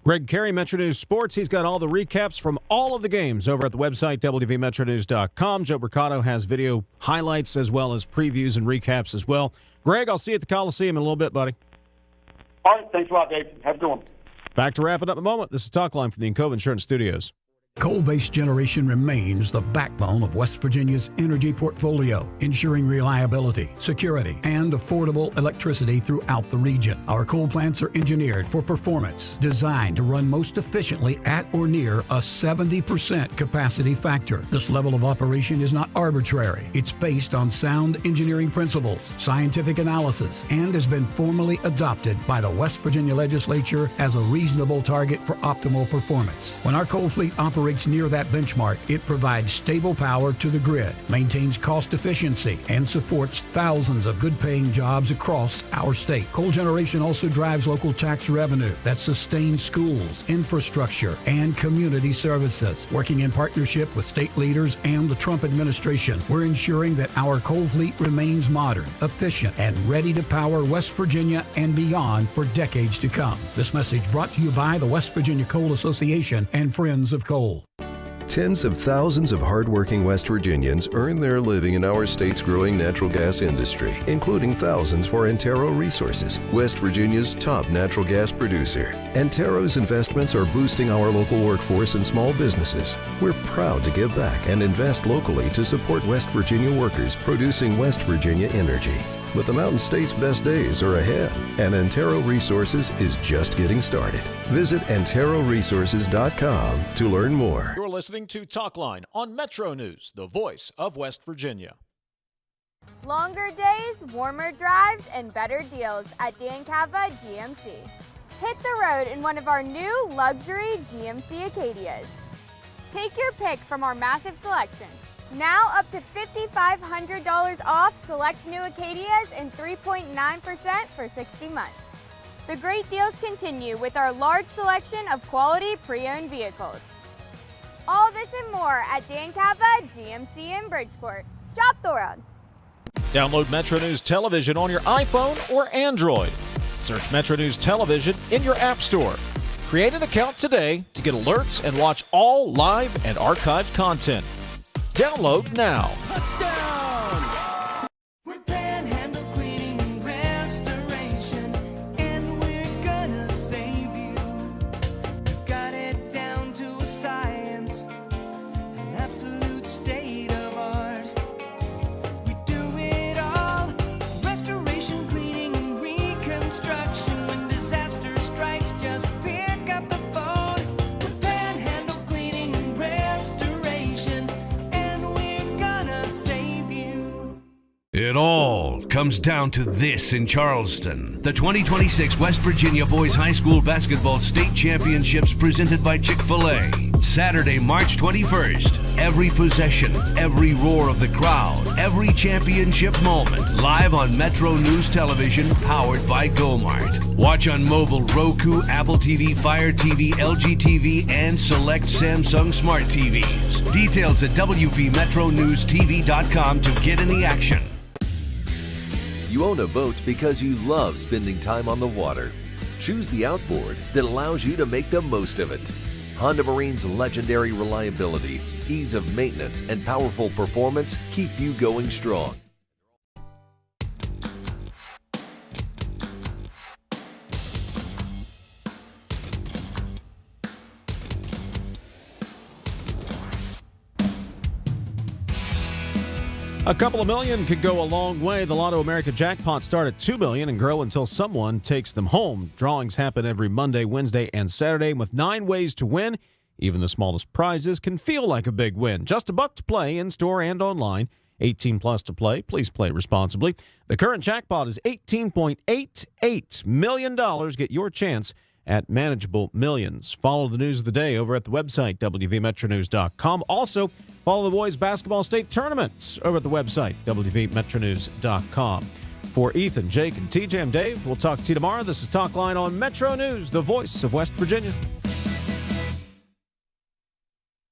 Greg Carey, MetroNews Sports. He's got all the recaps from all of the games over at the website, WVMetroNews.com. Joe Mercado has video highlights as well as previews and recaps as well. Greg, I'll see you at the Coliseum in a little bit, buddy. All right, thanks a lot, Dave. Have a good one. Back to wrap it up in a moment. This is Talkline from the Encova Insurance Studios. Coal-based generation remains the backbone of West Virginia's energy portfolio, ensuring reliability, security, and affordable electricity throughout the region. Our coal plants are engineered for performance, designed to run most efficiently at or near a 70% capacity factor. This level of operation is not arbitrary. It's based on sound engineering principles, scientific analysis, and has been formally adopted by the West Virginia Legislature as a reasonable target for optimal performance. When our coal fleet operates near that benchmark, it provides stable power to the grid, maintains cost efficiency, and supports thousands of good-paying jobs across our state. Coal generation also drives local tax revenue that sustains schools, infrastructure, and community services. Working in partnership with state leaders and the Trump administration, we're ensuring that our coal fleet remains modern, efficient, and ready to power West Virginia and beyond for decades to come. This message brought to you by the West Virginia Coal Association and Friends of Coal. Tens of thousands of hardworking West Virginians earn their living in our state's growing natural gas industry, including thousands for Antero Resources, West Virginia's top natural gas producer. Antero's investments are boosting our local workforce and small businesses. We're proud to give back and invest locally to support West Virginia workers producing West Virginia energy. But the Mountain State's best days are ahead, and Antero Resources is just getting started. Visit AnteroResources.com to learn more. You're listening to Talkline on MetroNews, the voice of West Virginia. Longer days, warmer drives, and better deals at Kanawha GMC. Hit the road in one of our new luxury GMC Acadias. Take your pick from our massive selection. Now up to $5,500 off select new Acadias and 3.9% for 60 months. The great deals continue with our large selection of quality pre-owned vehicles. All this and more at Kanawha GMC in Bridgeport. Shop the world. Download MetroNews Television on your iPhone or Android. Search MetroNews Television in your app store. Create an account today to get alerts and watch all live and archived content. Download now. Touchdown! We're Panhandle Cleaning and Restoration, and we're gonna save you. We've got it down to a science, an absolute state of art. We do it all, restoration, cleaning, and reconstruction. When disaster strikes, just pick up the phone. We're Panhandle Cleaning and Restoration. It all comes down to this in Charleston. The 2026 West Virginia Boys High School Basketball State Championships presented by Chick-fil-A. Saturday, March 21st. Every possession, every roar of the crowd, every championship moment. Live on MetroNews Television, powered by GoMart. Watch on mobile, Roku, Apple TV, Fire TV, LG TV, and select Samsung Smart TVs. Details at WVMetroNewsTV.com to get in the action. You own a boat because you love spending time on the water. Choose the outboard that allows you to make the most of it. Honda Marine's legendary reliability, ease of maintenance, and powerful performance keep you going strong. A couple of million could go a long way. The Lotto America jackpot start at $2 million and grow until someone takes them home. Drawings happen every Monday, Wednesday, and Saturday with 9 ways to win. Even the smallest prizes can feel like a big win. Just $1 to play in-store and online. 18 plus to play. Please play responsibly. The current jackpot is $18.88 million. Get your chance at manageable millions. Follow the news of the day over at the website, WVMetroNews.com. Also, follow the boys basketball state tournaments over at the website, WVMetroNews.com. For Ethan, Jake, and TJ, I'm Dave. We'll talk to you tomorrow. This is Talkline on Metro News, the voice of West Virginia.